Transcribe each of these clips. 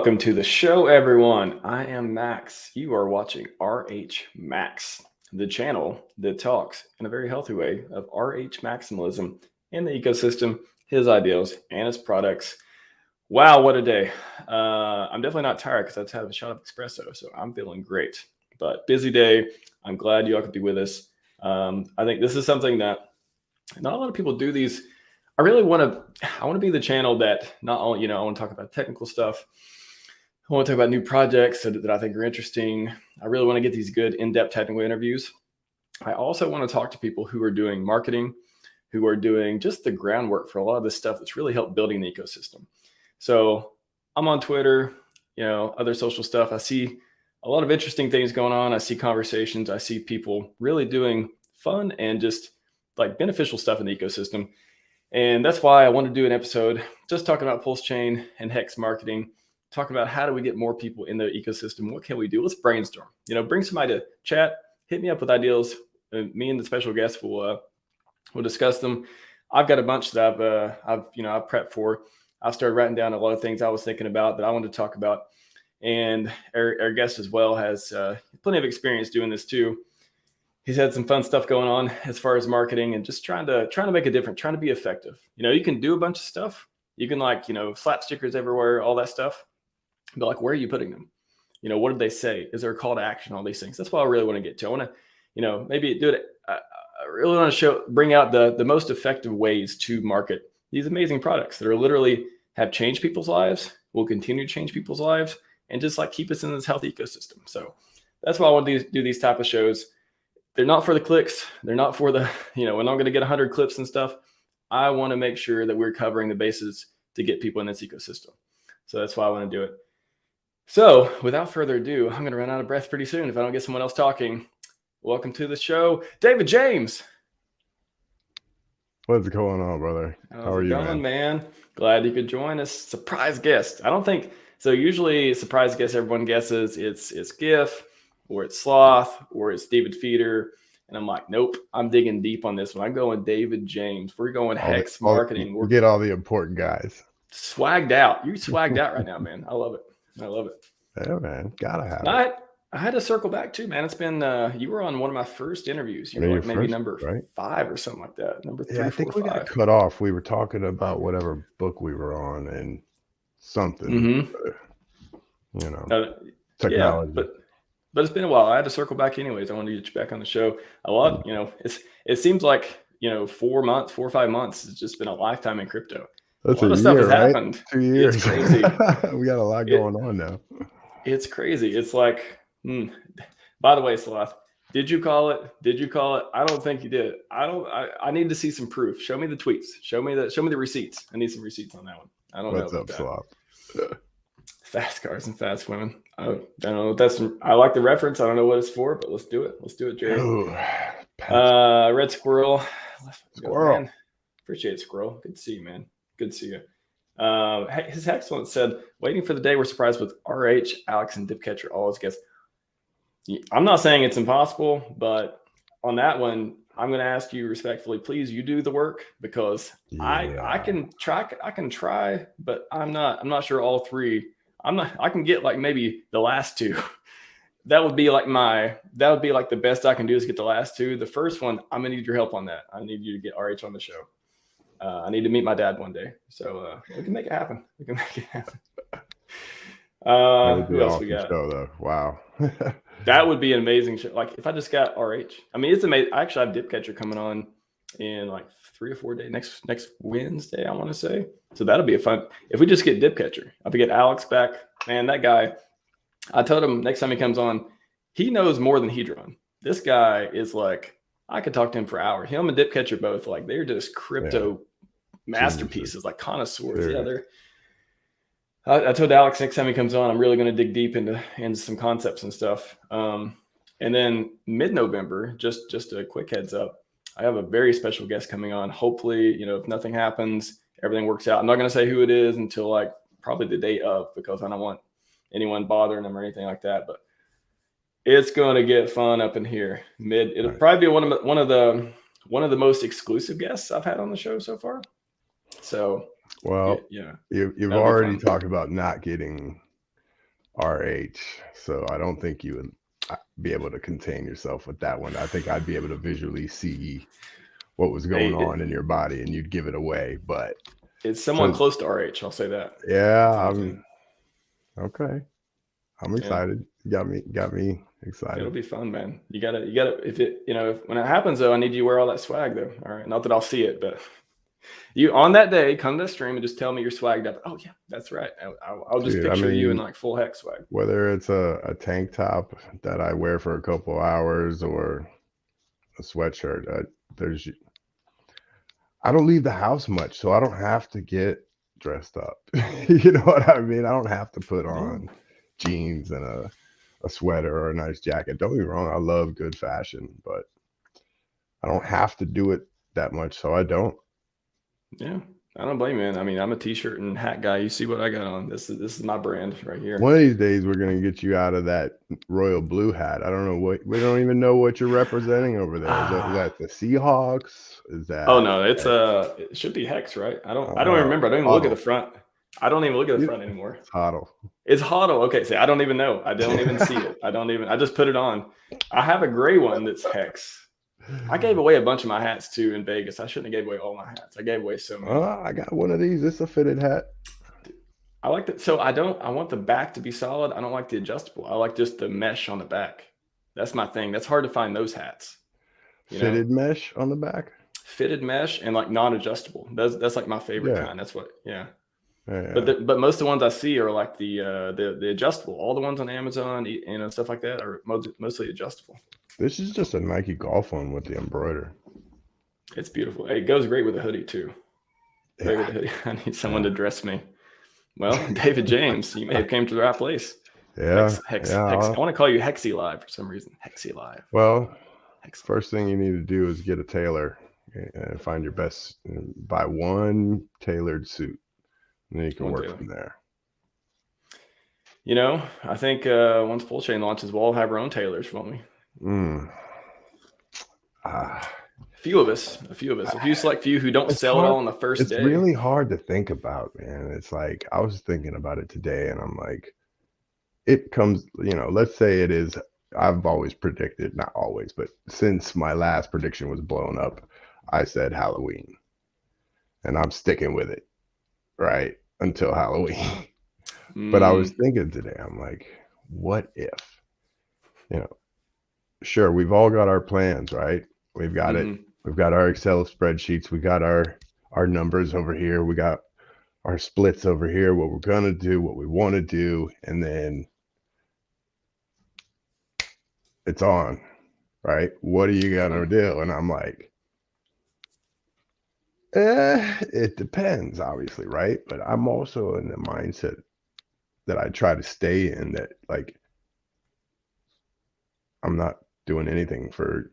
Welcome to the show, everyone. I am Max. You are watching RHMax, the channel that talks in a very healthy way of RH maximalism and the ecosystem, his ideals, and his products. Wow, what a day. I'm definitely not tired because I just had a shot of espresso, so I'm feeling great. But busy day. I'm glad you all could be with us. I think this is something that not a lot of people do these. I want to be the channel that not only, I want to talk about technical stuff. I want to talk about new projects that I think are interesting. I really want to get these good in-depth technical interviews. I also want to talk to people who are doing marketing, who are doing just the groundwork for a lot of this stuff that's really helped building the ecosystem. So I'm on Twitter, other social stuff. I see a lot of interesting things going on. I see conversations. I see people really doing fun and just like beneficial stuff in the ecosystem. And that's why I wanted to do an episode just talking about PulseChain and HEX marketing, talk about how do we get more people in the ecosystem? What can we do? Let's brainstorm, bring somebody to chat, hit me up with ideas. Me and the special guest will discuss them. I've got a bunch that I've prepped for. I've started writing down a lot of things I was thinking about that I wanted to talk about. And our guest as well has plenty of experience doing this too. He's had some fun stuff going on as far as marketing and just trying to make a difference, trying to be effective. You can do a bunch of stuff. You can slap stickers everywhere, all that stuff. But where are you putting them? What did they say? Is there a call to action? All these things. That's what I really want to get to. I want to, maybe do it. I really want to bring out the most effective ways to market these amazing products that are literally have changed people's lives, will continue to change people's lives, and just keep us in this healthy ecosystem. So that's why I want to do these type of shows. They're not for the clicks. They're not for the, we're not going to get 100 clips and stuff. I want to make sure that we're covering the bases to get people in this ecosystem. So that's why I want to do it. So without further ado, I'm going to run out of breath pretty soon if I don't get someone else talking. Welcome to the show, David James. What's going on, brother? How are you, man? Glad you could join us. Surprise guest. I don't think so. Usually, surprise guest, everyone guesses it's GIF or it's Sloth or it's David Feeder, and I'm like, nope. I'm digging deep on this one. I'm going David James. We're going HEX marketing. We get all the important guys. Swagged out. You swagged out right now, man. I love it. Yeah, man. Gotta have it. I had to circle back too, man. It's been you were on one of my first interviews. You were maybe number 5 or something like that. Number 3, I think we got cut off. We were talking about whatever book we were on and something. Technology. Yeah, but it's been a while. I had to circle back anyways. I wanted to get you back on the show. A lot, it seems like 4 or 5 months. It's just been a lifetime in crypto. That's a lot of stuff has happened. 2 years. It's crazy. We got a lot going on now. It's crazy. It's by the way, Sloth, did you call it? I don't think you did. I need to see some proof. Show me the tweets. Show me the receipts. I need some receipts on that one. I don't know. What's up, Sloth? Fast cars and fast women. I don't know what I like the reference. I don't know what it's for, but let's do it. Let's do it, Jerry. Ooh, Red Squirrel. Squirrel. Appreciate it, Squirrel. Good to see you, man. Good to see you. His excellence said, waiting for the day we're surprised with RH, Alex, and Dipcatcher, all his guests. I'm not saying it's impossible, but on that one, I'm going to ask you respectfully, please, you do the work because I can try, but I'm not sure all 3. I can get maybe the last 2. That would be like the best I can do is get the last 2. The first one, I'm going to need your help on that. I need you to get RH on the show. I need to meet my dad one day. So we can make it happen. Who else we got? Show, though. Wow. That would be an amazing show. If I just got RH, it's amazing. I actually have Dipcatcher coming on in 3 or 4 days. Next Wednesday, I want to say. So that'll be a fun. If we just get Dipcatcher, if we get Alex back, man, that guy. I told him next time he comes on, he knows more than Hedron. This guy is I could talk to him for hours. Him and Dipcatcher both they're just crypto masterpieces, connoisseurs. Sure. Yeah, they're. I told Alex next time he comes on, I'm really going to dig deep into some concepts and stuff. And then mid-November, just a quick heads up, I have a very special guest coming on. Hopefully, if nothing happens, everything works out. I'm not going to say who it is until probably the day of because I don't want anyone bothering them or anything like that. But it's going to get fun up in here. It'll probably be one of the most exclusive guests I've had on the show so far. So. Well, you've already talked about not getting RH. So I don't think you would be able to contain yourself with that one. I think I'd be able to visually see what was Hey, going on in your body and you'd give it away. But it's someone so close to RH. I'll say that. yeah, That's I'm amazing. okay. I'm Yeah. excited. Got me It'll excited. be fun, man. You gotta, if it, when it happens though, I need you to wear all that swag though. All right. Not that I'll see it, but you on that day, come to the stream and just tell me you're swagged up. Oh yeah, that's right. I'll just Dude, I picture you in mean, like full HEX swag. whether it's a tank top that I wear for a couple hours or a sweatshirt, there's I don't leave the house much, so I don't have to get dressed up. You know what I mean? I don't have to put Yeah. on jeans and a sweater or a nice jacket. Don't get me wrong, I love good fashion, but I don't have to do it that much, so I don't. Yeah. I don't blame you, man. I mean, I'm a t-shirt and hat guy. You see what I got on. This is my brand right here. One of these days, we're gonna get you out of that royal blue hat. I don't know what we don't even know what you're representing over there. Is that the Seahawks? Is Oh that no, it should be HEX, right? I don't even uh, remember. I don't even look at the Huddle? front. I don't even look at the front anymore. It's Huddle. It's Huddle. Okay, see, I don't even know. I don't even see it. I just put it on. I have a gray one that's HEX. I gave away a bunch of my hats too in Vegas. I shouldn't have gave away all my hats. I gave away so many. I got one of these. It's a fitted hat. I like that. So I want the back to be solid. I don't like the adjustable. I like just the mesh on the back. That's my thing. That's hard to find those hats. Fitted mesh on the back. Fitted mesh and like non-adjustable. That's like my favorite Yeah. kind. That's what, yeah. Yeah. But most of the ones I see are like the adjustable. All the ones on Amazon, stuff like that are mostly adjustable. This is just a Nike golf one with the embroider. It's beautiful. Hey, it goes great with a hoodie too. Great with a hoodie. I need someone to dress me. Well, David James, you may have came to the right place. Yeah. Hex. Yeah. I want to call you Hexy Live for some reason. Hexy Live. Well, Hex. first thing you need to do is get a tailor and find your best. Buy one tailored suit, and then you can work from there. I think once PulseChain launches, we'll all have our own tailors, won't we? A few of us. A few select few who don't sell it all on the first day. It's really hard to think about, man. It's like I was thinking about it today, and I'm like, it comes, let's say it is. I've always predicted, not always, but since my last prediction was blown up, I said Halloween, and I'm sticking with it, right, until Halloween. But I was thinking today, I'm like, what if, sure, we've all got our plans, right? We've got it. We've got our Excel spreadsheets. We got our numbers over here. We got our splits over here, what we're going to do, what we want to do. And then it's on, right? What are you going to do? And I'm like, it depends, obviously, right? But I'm also in the mindset that I try to stay in, that like I'm not doing anything for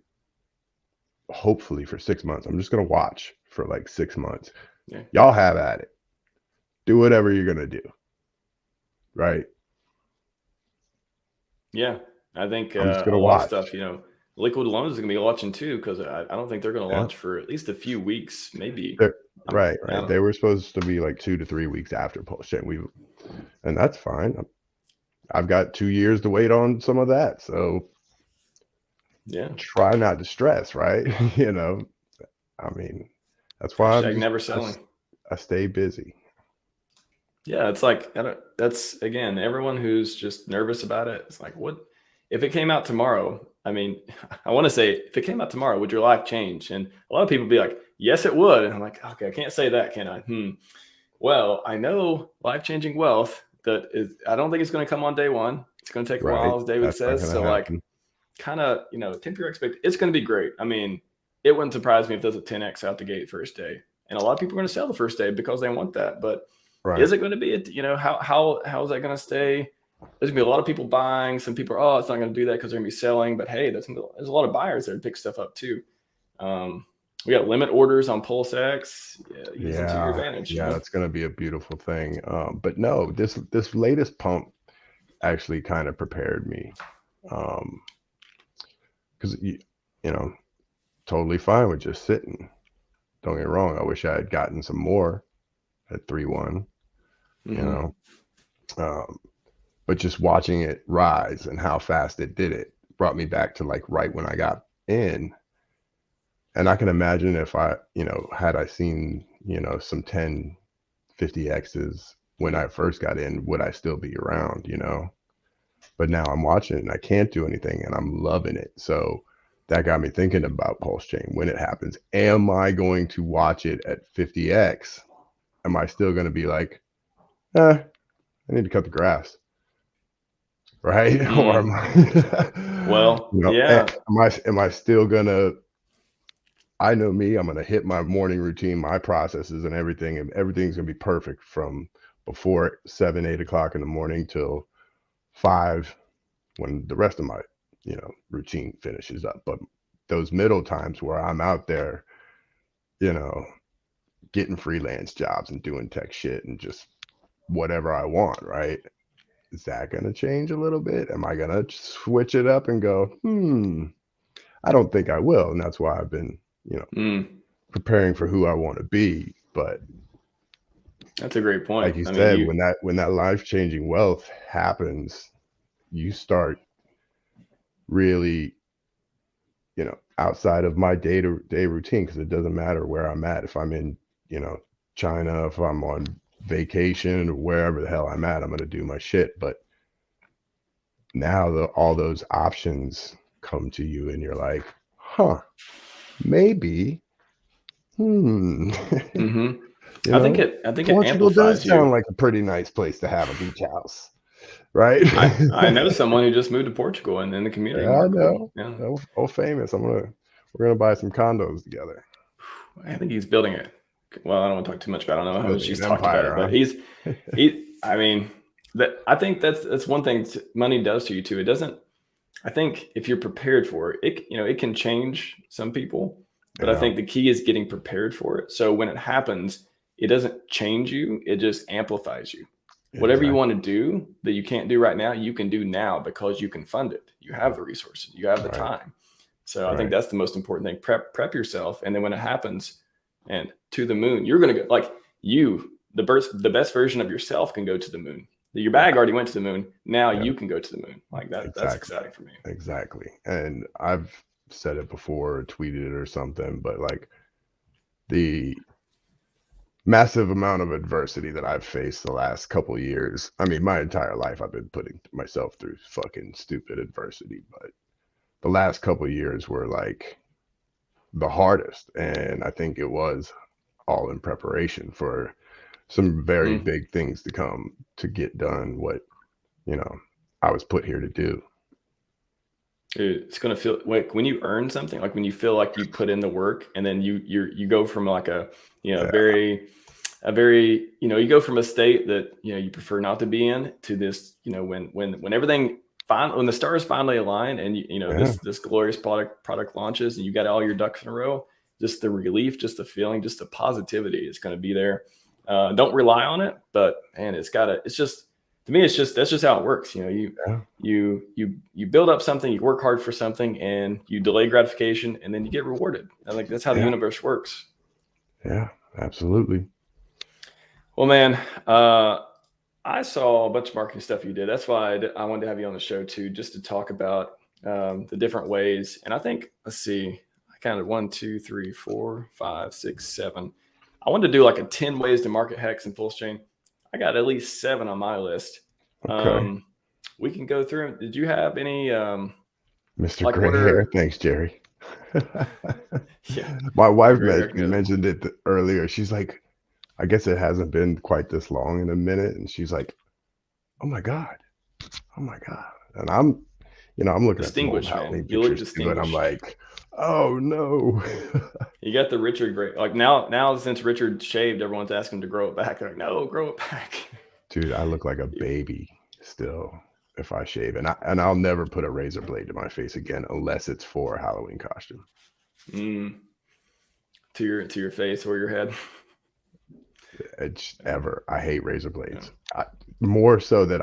hopefully for 6 months. I'm just going to watch for like 6 months. Yeah. Y'all have at it. Do whatever you're going to do. Right? Yeah. I think I'm just a gonna lot watch. of stuff, Liquid Loans is going to be watching too, because I don't think they're going to launch for at least a few weeks, maybe. Right. They were supposed to be like 2 to 3 weeks after PulseChain. And that's fine. I've got 2 years to wait on some of that. So yeah, try not to stress, right? I mean, that's why I'm never selling. I stay busy. Yeah, it's like that's again, everyone who's just nervous about it. It's like, what if it came out tomorrow? I mean, I want to say, if it came out tomorrow, would your life change? And a lot of people be like, yes, it would. And I'm like, okay, I can't say that, can I? Well, I know life-changing wealth I don't think it's going to come on day one. It's going to take a while, as David says. So like, kind of, temper your expectations. It's going to be great. I mean, it wouldn't surprise me if there's a 10x out the gate first day. And a lot of people are going to sell the first day because they want that. But is it going to be, how is that going to stay? There's going to be a lot of people buying. Some people are, it's not going to do that because they're going to be selling. But hey, there's a lot of buyers there to pick stuff up too. We got limit orders on PulseX. Use them to your advantage. Yeah, that's going to be a beautiful thing. But no, this latest pump actually kind of prepared me. Because, totally fine with just sitting. Don't get me wrong. I wish I had gotten some more at 3-1, but just watching it rise and how fast it did it brought me back to like right when I got in. And I can imagine if I, had I seen, some 10, 50Xs when I first got in, would I still be around, But now I'm watching it and I can't do anything and I'm loving it. So that got me thinking about PulseChain when it happens. Am I going to watch it at 50X? Am I still going to be like, I need to cut the grass? Right? Or am I, Well, yeah. am I still going to, I know me, I'm going to hit my morning routine, my processes and everything's going to be perfect from before 7, 8 o'clock in the morning till 5 when the rest of my, routine finishes up. But those middle times where I'm out there, getting freelance jobs and doing tech shit and just whatever I want, right? Is that going to change a little bit? Am I going to switch it up and go, I don't think I will. And that's why I've been, preparing for who I want to be. But that's a great point. like you said, when that life-changing wealth happens, you start really, outside of my day-to-day routine, because it doesn't matter where I'm at. If I'm in, China, if I'm on vacation or wherever the hell I'm at, I'm going to do my shit. But now all those options come to you and you're like, maybe. I think it Portugal amplifies does sound you. like a pretty nice place to have a beach house, right? I know someone who just moved to Portugal and in the community. Yeah, I know. Yeah. Oh, famous. We're gonna buy some condos together. I think he's building it. Well, I don't want to talk too much about it. I don't know how much he's talked about it, but I mean, I think that's one thing money does to you too. It doesn't. I think if you're prepared for it, it can change some people, but I think the key is getting prepared for it. So when it happens, it doesn't change you; it just amplifies you. Whatever you want to do that you can't do right now, you can do now because you can fund it. You have the resources, you have the time. So I think that's the most important thing. Prep yourself, and then when it happens, and to the moon, you're gonna go like the best version of yourself can go to the moon. Your bag already went to the moon. Now you can go to the moon. Like that. Exactly. That's exciting for me. Exactly. And I've said it before, or tweeted it or something, but like the massive amount of adversity that I've faced the last couple of years. I mean, my entire life I've been putting myself through fucking stupid adversity, but the last couple of years were like the hardest. And I think it was all in preparation for some very big things to come to get done what, I was put here to do. Dude, it's gonna feel like when you earn something, like when you feel like you put in the work, and then you go from like a very you go from a state that you prefer not to be in to this when everything when the stars finally align and this glorious product launches and you got all your ducks in a row, just the relief, just the feeling, just the positivity is going to be there. Don't rely on it, but man, it's just, to me, that's just how it works. You build up something, you work hard for something, and you delay gratification, and then you get rewarded. I think that's how the universe works. Yeah, absolutely. Well, man, I saw a bunch of marketing stuff you did. That's why I wanted to have you on the show too, just to talk about the different ways. And I think, let's see, I counted 1, 2, 3, 4, 5, 6, 7. I wanted to do like a 10 ways to market HEX and PulseChain. I got at least 7 on my list. Okay. We can go through them. Did you have any Mr. Gray Hair? Thanks, Jerry. Yeah. My wife mentioned it earlier. She's like, I guess it hasn't been quite this long in a minute. And she's like, oh my God. And I'm looking at some old Halloween pictures too, and I'm like, oh no. You got the Richard Gray. Like now since Richard shaved, everyone's asking him to grow it back. They're like, no, grow it back. Dude, I look like a baby still if I shave, and I'll never put a razor blade to my face again unless it's for a Halloween costume. To your face or your head. It's ever. I hate razor blades. More so that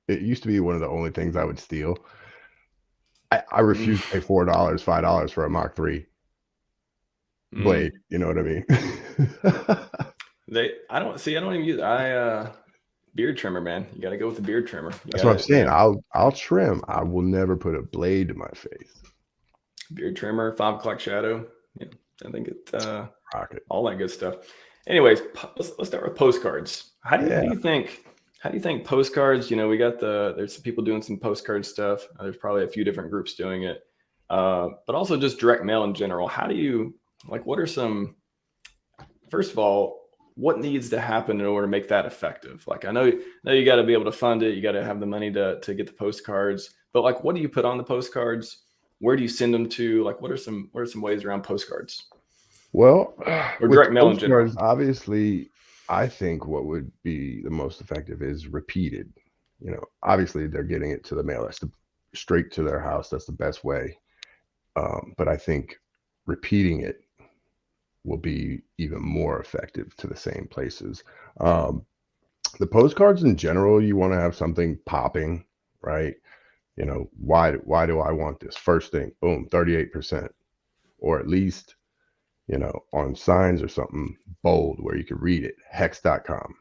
it used to be one of the only things I would steal. I refuse to pay $4, $5 for a Mach 3 blade. You know what I mean? I don't even use beard trimmer, man. You got to go with the beard trimmer. That's what I'm saying. I'll trim. I will never put a blade to my face. Beard trimmer, 5 o'clock shadow. Yeah, I think it Rocket. all that good stuff. Anyways, let's start with postcards. How do you think postcards? You know, we got there's some people doing some postcard stuff. There's probably a few different groups doing it, but also just direct mail in general. How do you what are some? First of all, what needs to happen in order to make that effective? Like I know you got to be able to fund it. You got to have the money to get the postcards. But what do you put on the postcards? Where do you send them to? What are some ways around postcards? Well, Or with direct mail in general. obviously, I think what would be the most effective is repeated. You know, obviously they're getting it to the mail. That's straight to their house. That's the best way. But I think repeating it will be even more effective to the same places. The postcards in general, you want to have something popping, right? You know, why do I want this? First thing, boom, 38%, or at least, you know, on signs or something bold where you can read it. HEX.com.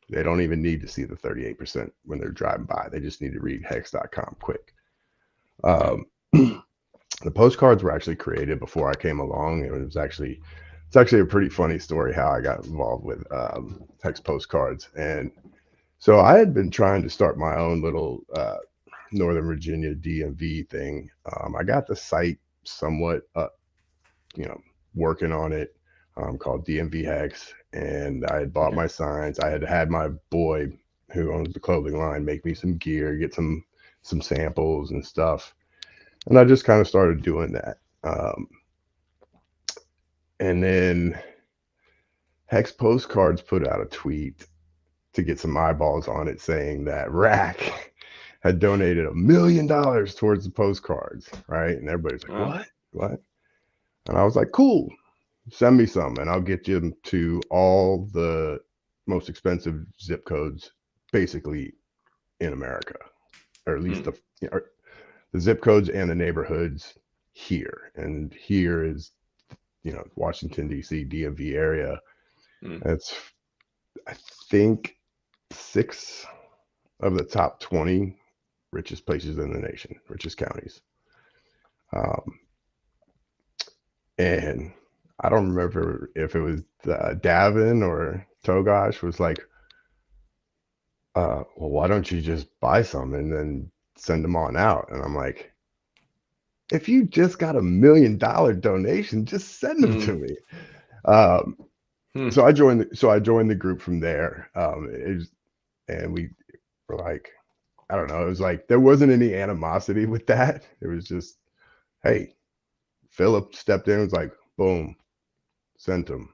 They don't even need to see the 38% when they're driving by. They just need to read HEX.com quick. The postcards were actually created before I came along. It's actually a pretty funny story how I got involved with HEX postcards. And so I had been trying to start my own little Northern Virginia DMV thing. I got the site somewhat you know, working on it, called DMV HEX, and I had bought my signs. I had my boy who owns the clothing line make me some gear, get some samples and stuff, and I just kind of started doing that. And then HEX postcards put out a tweet to get some eyeballs on it saying that Rack had donated $1 million towards the postcards, right? And everybody's like, what? And I was like, cool, send me some and I'll get you to all the most expensive zip codes basically in America, or at least the zip codes and the neighborhoods here. And here is, you know, Washington, D.C., DMV area. That's, I think, 6 of the top 20 richest places in the nation, richest counties. And I don't remember if it was Davin or Togosh was like, well, why don't you just buy some and then send them on out? And I'm like, if you just got $1 million donation, just send them to me. So I joined the group from there. And we were like, I don't know. It was like, there wasn't any animosity with that. It was just, hey, Philip stepped in and was like, boom, sent him.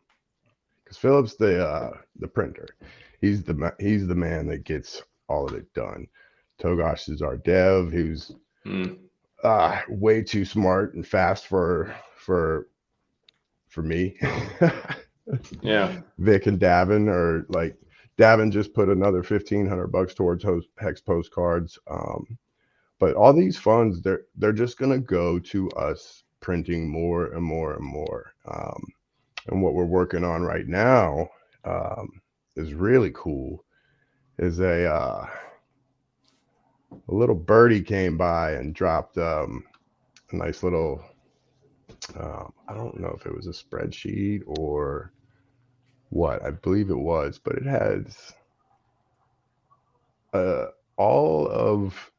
Because Philip's the printer. He's the man that gets all of it done. Togosh is our dev, who's way too smart and fast for me. Yeah. Vic and Davin are like, Davin just put another $1,500 towards HEX postcards. But all these funds, they're just gonna go to us printing more and more and more. And what we're working on right now is really cool. Is a little birdie came by and dropped a nice little, I don't know if it was a spreadsheet or what, I believe it was, but it has all of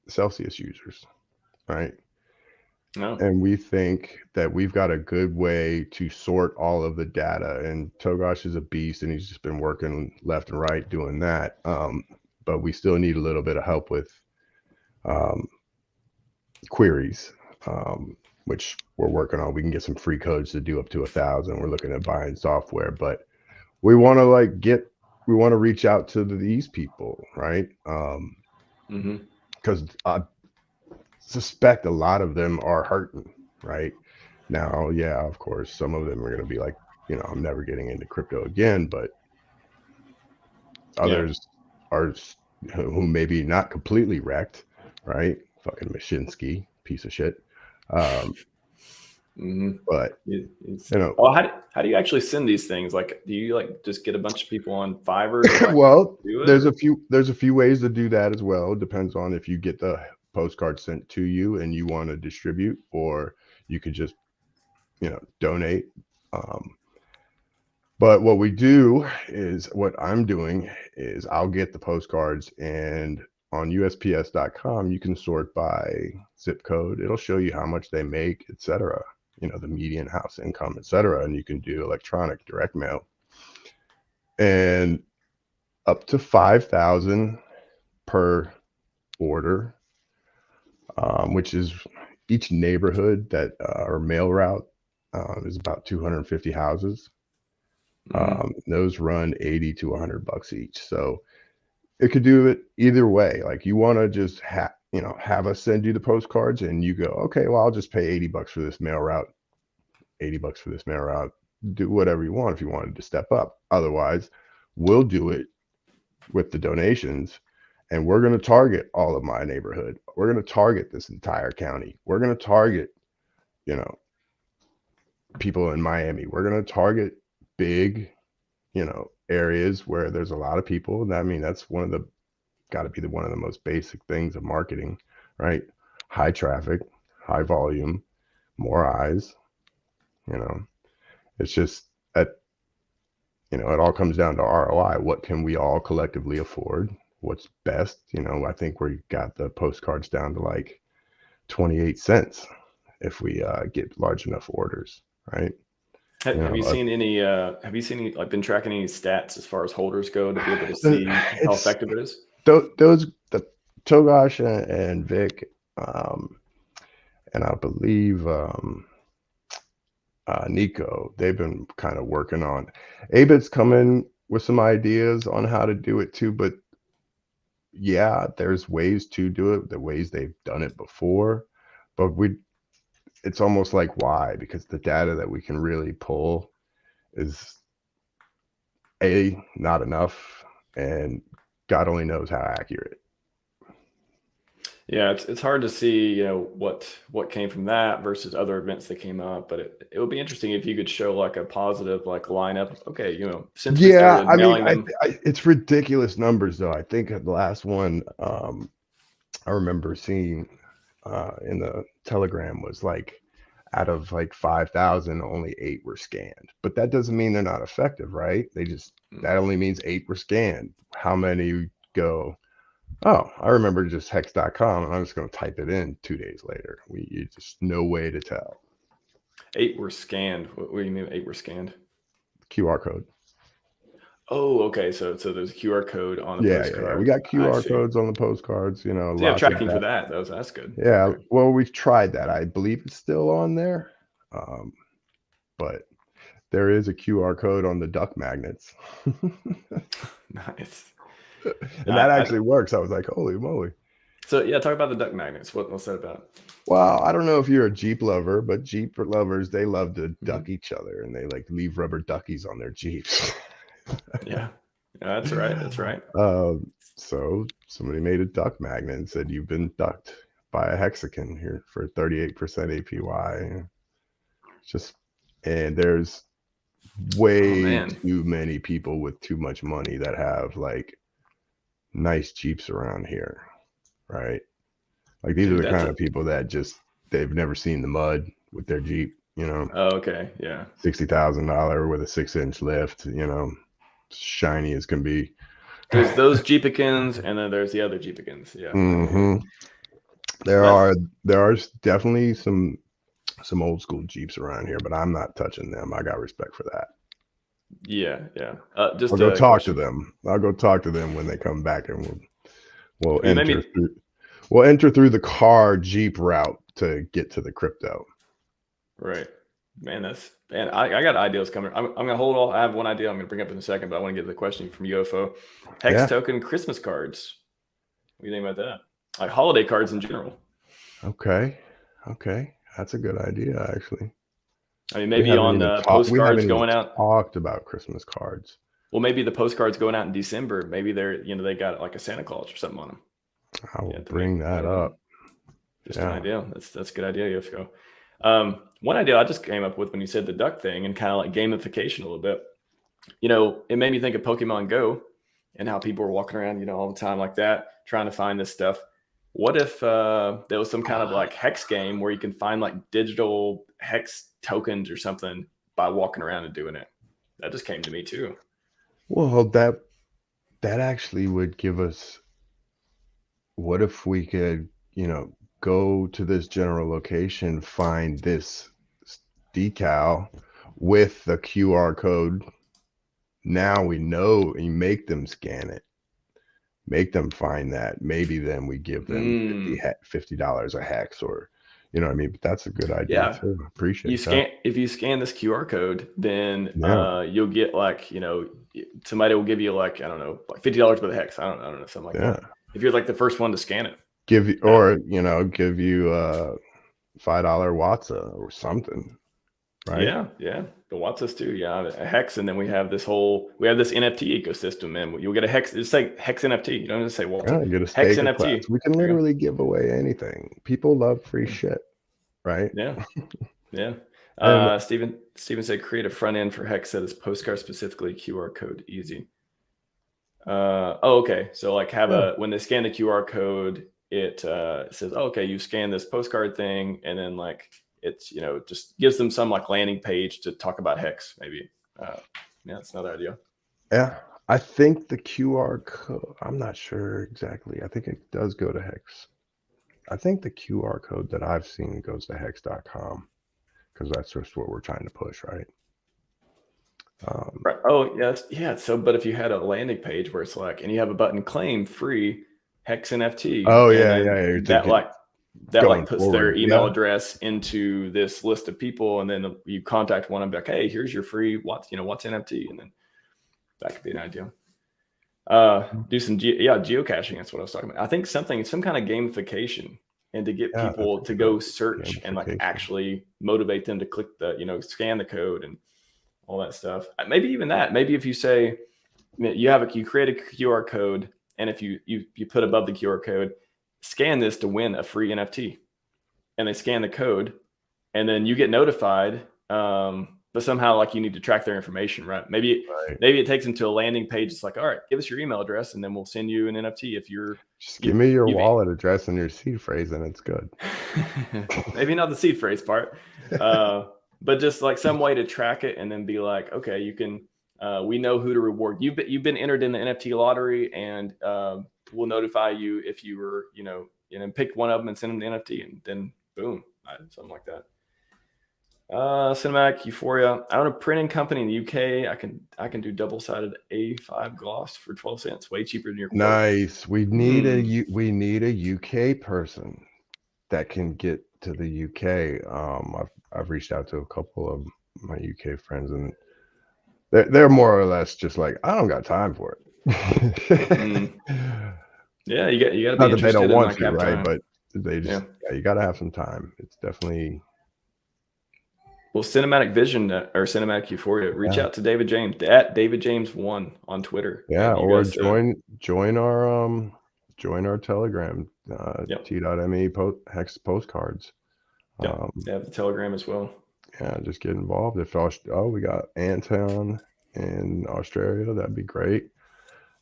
Celsius users, right? No. And we think that we've got a good way to sort all of the data. And Togosh is a beast, and he's just been working left and right doing that. But we still need a little bit of help with queries, which we're working on. We can get some free codes to do up to 1,000. We're looking at buying software, but we want to reach out to these people, right? Because I suspect a lot of them are hurting right now. Yeah, of course, some of them are going to be like, you know, I'm never getting into crypto again, but others are who maybe not completely wrecked, right? Fucking Mashinsky, piece of shit. But oh, how do you actually send these things? Like, do you like just get a bunch of people on Fiverr to like well, do it? there's a few ways to do that as well. It depends on if you get the postcard sent to you and you want to distribute, or you could just donate. But what we do is, what I'm doing is, I'll get the postcards, and on USPS.com you can sort by zip code. It'll show you how much they make, etc. The median house income, etc. And you can do electronic direct mail, and up to 5,000 per order, which is each neighborhood that or mail route is about 250 houses. Those run 80 to $100 each. So it could do it either way. Like, you want to just have us send you the postcards, and you go, okay, well, I'll just pay $80 for this mail route, $80 for this mail route. Do whatever you want if you wanted to step up. Otherwise, we'll do it with the donations, and we're going to target all of my neighborhood. We're going to target this entire county. We're going to target, people in Miami. We're going to target big, areas where there's a lot of people. I mean, that's got to be one of the most basic things of marketing, right? High traffic, high volume, more eyes. It's just that, it all comes down to ROI. What can we all collectively afford? What's best? I think we got the postcards down to like 28 cents if we get large enough orders, right? Have you seen any like been tracking any stats as far as holders go to be able to see how effective it is? The Togash and Vic, and I believe Nico, they've been kind of working on. Abit's coming with some ideas on how to do it too, but yeah, there's ways to do it, the ways they've done it before, but it's almost like, why? Because the data that we can really pull is not enough, and God only knows how accurate. Yeah, it's hard to see, what came from that versus other events that came up, but it would be interesting if you could show like a positive like lineup. Okay, since we started mailing them. It's ridiculous numbers though. I think the last one I remember seeing in the Telegram was like, out of like 5,000, only 8 were scanned. But that doesn't mean they're not effective, right? That only means 8 were scanned. How many go, oh, I remember just hex.com, and I'm just going to type it in 2 days later. Just no way to tell. 8 were scanned. What do you mean 8 were scanned? QR code. Oh, okay. So there's a QR code on the postcard. Yeah. We got QR codes on the postcards. So you have tracking for that. That's good. Yeah. Okay. Well, we've tried that. I believe it's still on there, but there is a QR code on the duck magnets. Nice. And that actually works. I was like, holy moly. So yeah, talk about the duck magnets. What's that about? Well, I don't know if you're a Jeep lover, but Jeep lovers, they love to duck each other, and they like leave rubber duckies on their Jeeps. Yeah, that's right. That's right. So somebody made a duck magnet and said, you've been ducked by a hexagon here for 38% APY. And there's way too many people with too much money that have like nice Jeeps around here, right? Like, these are the kind of people that they've never seen the mud with their Jeep, Oh, okay. Yeah. $60,000 with a 6-inch lift, shiny as can be. There's those Jeepicans, and then there's the other Jeepicans. Yeah. Mm-hmm. There are definitely some old school Jeeps around here, but I'm not touching them. I got respect for that. Yeah. I'll go talk to them. I'll go talk to them when they come back, and we'll enter through the car Jeep route to get to the crypto. Right. Man, I got ideas coming. I'm gonna hold off. I have one idea I'm gonna bring up in a second, but I want to get the question from UFO. Hex token Christmas cards. What do you think about that? Like holiday cards in general. Okay. That's a good idea, actually. I mean, maybe on postcards going out. Talked about Christmas cards. Well, maybe the postcards going out in December. Maybe they're they got like a Santa Claus or something on them. I will bring that up. Just an idea. That's a good idea, UFO. One idea I just came up with when you said the duck thing and kind of like gamification a little bit, it made me think of Pokemon Go and how people were walking around, all the time like that, trying to find this stuff. What if there was some kind of like hex game where you can find like digital hex tokens or something by walking around and doing it? That just came to me too. Well, that actually would give us, what if we could, go to this general location, find this decal with the QR code. Now we know, and you make them scan it, make them find that. Maybe then we give them $50 a hex, or you know what I mean? But that's a good idea Yeah. too. Appreciate that. If you scan this QR code, then Yeah. you'll get like, somebody will give you like, I don't know, like $50 for the hex. I don't know, something like Yeah. that. If you're like the first one to scan it. Give you, or give you $5 Watsa or something, right? Yeah. The Watts too. Yeah, a hex, and then we have this NFT ecosystem, man. You'll get a hex. It's like hex NFT. You don't just say Watts. Yeah, get a Hex stake of NFT. class. We can literally give away anything. People love free shit, right? Yeah. And Steven said create a front end for hex that is postcard specifically, QR code easy. Okay. So like when they scan the QR code, it says, okay, you scan this postcard thing, and then like it's just gives them some like landing page to talk about hex maybe. That's another idea. yeah, I think the QR code, I'm not sure exactly. I think it does go to hex. I think the QR code that I've seen goes to hex.com, because that's just what we're trying to push, right? Right. Oh yes, yeah. So, but if you had a landing page where it's like, and you have a button claim free hex NFT, Oh and yeah, then yeah. that puts forward, their email address into this list of people, and then you contact one and be like, hey, here's your free what's NFT, and then that could be an idea. Do some geocaching. That's what I was talking about. I think some kind of gamification, and to get people to go search and like actually motivate them to click the scan the code and all that stuff. Maybe even that. Maybe if you say you create a QR code, and if you put above the QR code, scan this to win a free NFT, and they scan the code, and then you get notified. But somehow like you need to track their information, right? Maybe it takes them to a landing page. It's like, all right, give us your email address, and then we'll send you an NFT. If you're just give me your wallet address and your seed phrase, and it's good. Maybe not the seed phrase part. But just like some way to track it, and then be like, okay, you can, we know who to reward. You've been entered in the NFT lottery, and we'll notify you if you were, pick one of them and send them the NFT, and then boom, something like that. Cinematic Euphoria. I own a printing company in the UK. I can do double-sided A5 gloss for 12 cents, way cheaper than your quote. Nice. We need a UK person that can get to the UK. I've reached out to a couple of my UK friends, and they're more or less just like, I don't got time for it. Yeah, you got to be not that they don't want to, right? Time. But they just you got to have some time. It's definitely. Well, Cinematic Vision or Cinematic Euphoria, reach out to David James at David James 1 on Twitter. Yeah, or join our Telegram, t.me hex postcards. They have the Telegram as well. Yeah, just get involved. We got Anton in Australia, that'd be great.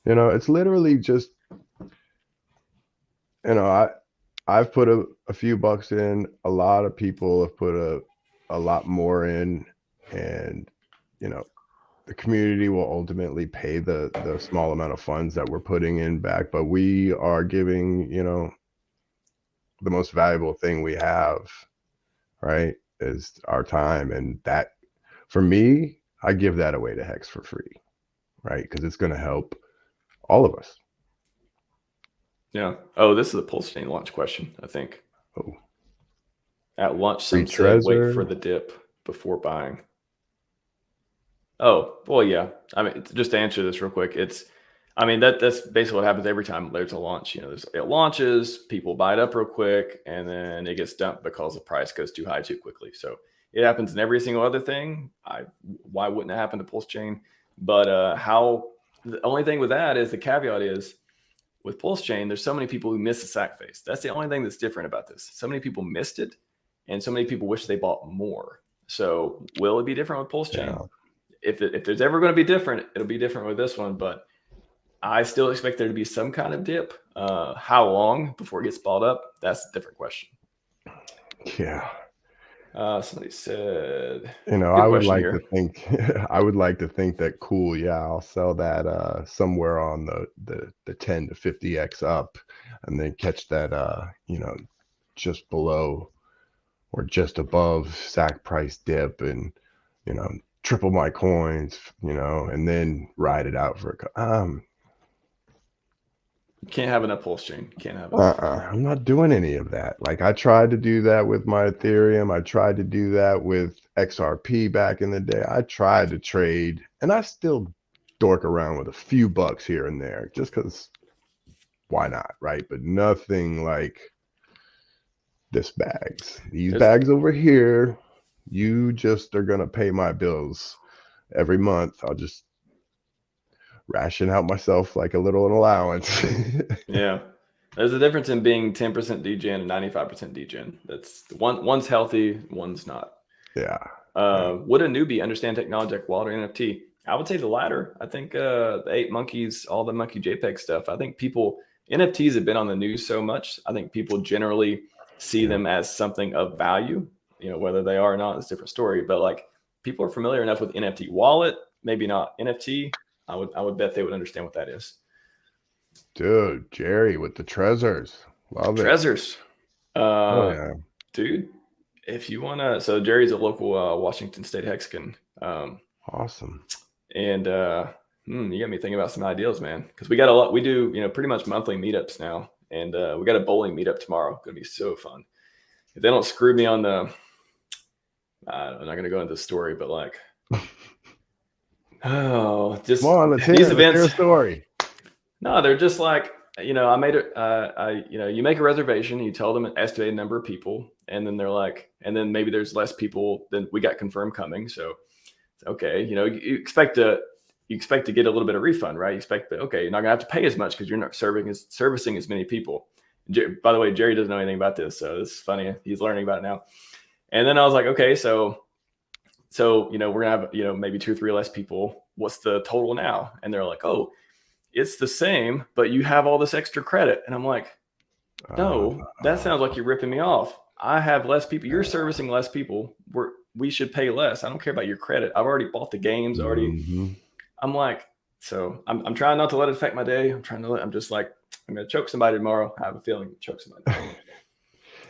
It's literally just, I've put a few bucks in. A lot of people have put a lot more in, and the community will ultimately pay the small amount of funds that we're putting in back, but we are giving the most valuable thing we have, right, is our time. And that, for me, I give that away to Hex for free, right, because it's going to help all of us. Yeah. Oh, this is a PulseChain launch question, I think. At launch, some say wait for the dip before buying. Oh, well, yeah. I mean, just to answer this real quick, that's basically what happens every time there's a launch. It launches, people buy it up real quick, and then it gets dumped because the price goes too high too quickly. So it happens in every single other thing. Why wouldn't it happen to PulseChain? But the only thing with that is the caveat is with PulseChain, there's so many people who miss the sack phase. That's the only thing that's different about this. So many people missed it, and so many people wish they bought more. So will it be different with PulseChain? Yeah. If there's ever going to be different, it'll be different with this one. But I still expect there to be some kind of dip. How long before it gets bought up? That's a different question. Yeah. Somebody said, I would like to think I would like to think that cool, yeah, I'll sell that somewhere on the 10 to 50x up, and then catch that just below or just above SAC price dip, and triple my coins, and then ride it out for you can't have enough PulseChain. You can't have enough. I'm not doing any of that. Like, I tried to do that with my Ethereum. I tried to do that with XRP back in the day. I tried to trade, and I still dork around with a few bucks here and there just because why not, right? But nothing like this bags. These bags over here, you just are going to pay my bills every month. I'll just ration out myself like a little allowance. Yeah. There's a difference in being 10% degen and 95% degen. That's one's healthy, one's not. Yeah. Would a newbie understand technology like wallet or NFT? I would say the latter. I think the 8 monkeys, all the monkey JPEG stuff. I think NFTs have been on the news so much. I think people generally see them as something of value. Whether they are or not is a different story. But like, people are familiar enough with NFT wallet, maybe not NFT. I would bet they would understand what that is. Dude, Jerry with the treasures. Love it. Treasures. Oh yeah. Dude, if you want to, so Jerry's a local Washington State Hexagon. Awesome. And you got me thinking about some ideas, man. Because we got a lot. We do, pretty much monthly meetups now. And we got a bowling meetup tomorrow. Going to be so fun. If they don't screw me on I'm not going to go into the story, but like, just come on, let's hear a story. No, they're just like, I made it. You make a reservation, you tell them an estimated number of people, and then they're like, and then maybe there's less people than we got confirmed coming. So, okay, you expect to get a little bit of refund, right? You expect that, okay, you're not gonna have to pay as much because you're not servicing as many people. By the way, Jerry doesn't know anything about this, so this is funny. He's learning about it now. And then I was like, okay, so we're gonna have maybe 2 or 3 less people. What's the total now? And they're like, oh, it's the same, but you have all this extra credit. And I'm like, no, that sounds like you're ripping me off. I have less people. You're servicing less people. We should pay less. I don't care about your credit. I've already bought the games already. Mm-hmm. I'm like, so I'm trying not to let it affect my day. I'm just like, I'm going to choke somebody tomorrow. I have a feeling to choke somebody.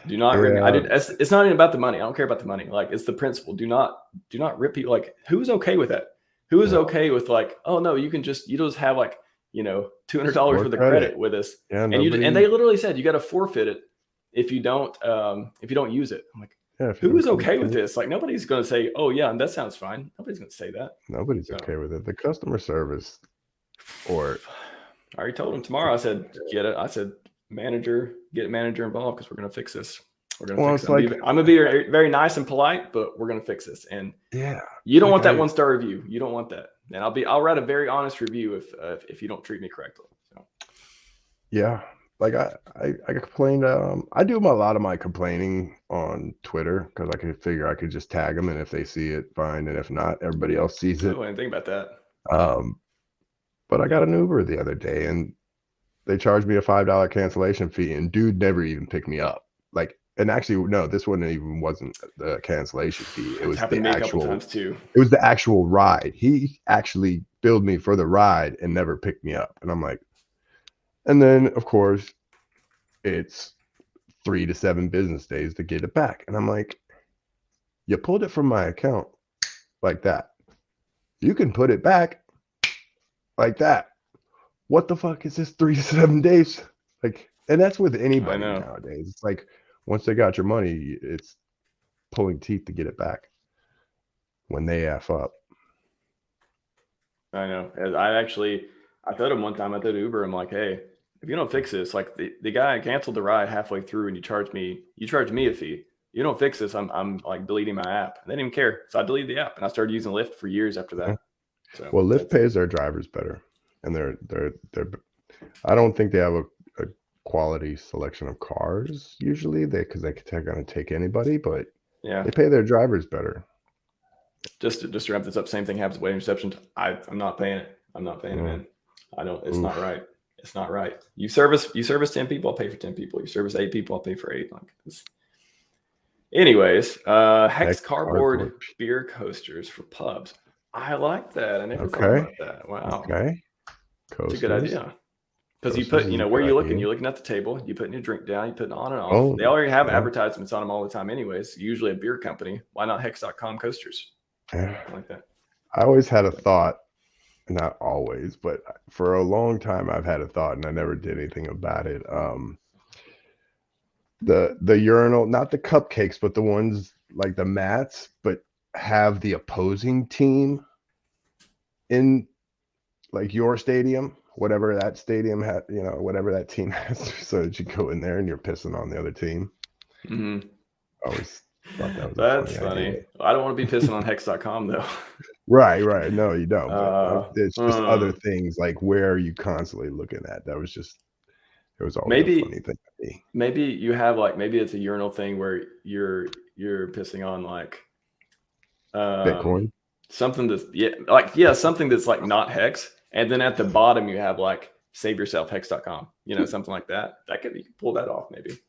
Do not rip me. It's not even about the money. I don't care about the money. Like, it's the principle. Do not rip people. Like, who's okay with that? Who is okay with like, oh no, you just have like, $200 for the credit with us. Yeah, and they literally said, you got to forfeit it if you don't use it. I'm like, who is okay with this? Like, nobody's going to say, oh yeah, that sounds fine. Nobody's going to say that. Nobody's okay with it. The customer service I already told them tomorrow. I said, get it. I said, get manager involved because we're going to fix this. We're going to fix it. I'm going to be very, very nice and polite, but we're going to fix this. And you don't want that 1-star review. You don't want that. And I'll write a very honest review if you don't treat me correctly. So. Yeah. Like I complained. I do a lot of my complaining on Twitter because I could figure I could just tag them, and if they see it, fine. And if not, everybody else sees it. I didn't think about that. But I got an Uber the other day, and they charged me a $5 cancellation fee, and dude never even picked me up. Like, and actually, no, this wasn't the cancellation fee. It was the actual. It was the actual ride. He actually billed me for the ride and never picked me up. And I'm like, and then of course, it's 3 to 7 business days to get it back. And I'm like, you pulled it from my account like that. You can put it back like that. What the fuck is this 3 to 7 days? Like, and that's with anybody nowadays. It's like, once they got your money, it's pulling teeth to get it back when they F up. I know. I told him one time, I told Uber, I'm like, hey, if you don't fix this, like the guy canceled the ride halfway through and you charge me a fee. You don't fix this, I'm like deleting my app. And they didn't even care. So I deleted the app and I started using Lyft for years after that. So, Lyft pays their drivers better. And they're I don't think they have a quality selection of cars usually, because they are going to take anybody, but Yeah. they pay their drivers better. Just to wrap this up, same thing happens with weight interceptions. I'm not paying it. I'm not paying it, man. I don't. It's not right. It's not right. You service 10 people, I'll pay for 10 people. You service 8 people, I'll pay for 8. Like this. Anyways, HEX cardboard beer coasters for pubs. I like that. I never thought about that. Wow. Okay. It's a good idea. Because you put, where you're looking, you're looking at the table, you putting your drink down, you put it on and off. They already have advertisements on them all the time anyways, usually a beer company. Why not HEX.com coasters? Yeah. I like that. I always had a thought, not always, but for a long time I've had a thought and I never did anything about it. The urinal, not the cupcakes, but the ones like the mats, but have the opposing team in like your stadium, whatever that stadium had, whatever that team has, so that you go in there and you're pissing on the other team. Mm-hmm. I always thought that was that's funny. I don't want to be pissing on HEX.com though. Right. No, you don't. But it's just other things like where are you constantly looking at? It was always a funny thing to me. Maybe you have maybe it's a urinal thing where you're pissing on Bitcoin. Something that's something that's like not HEX, and then at the bottom you have save yourself HEX.com, something like that. You can pull that off maybe.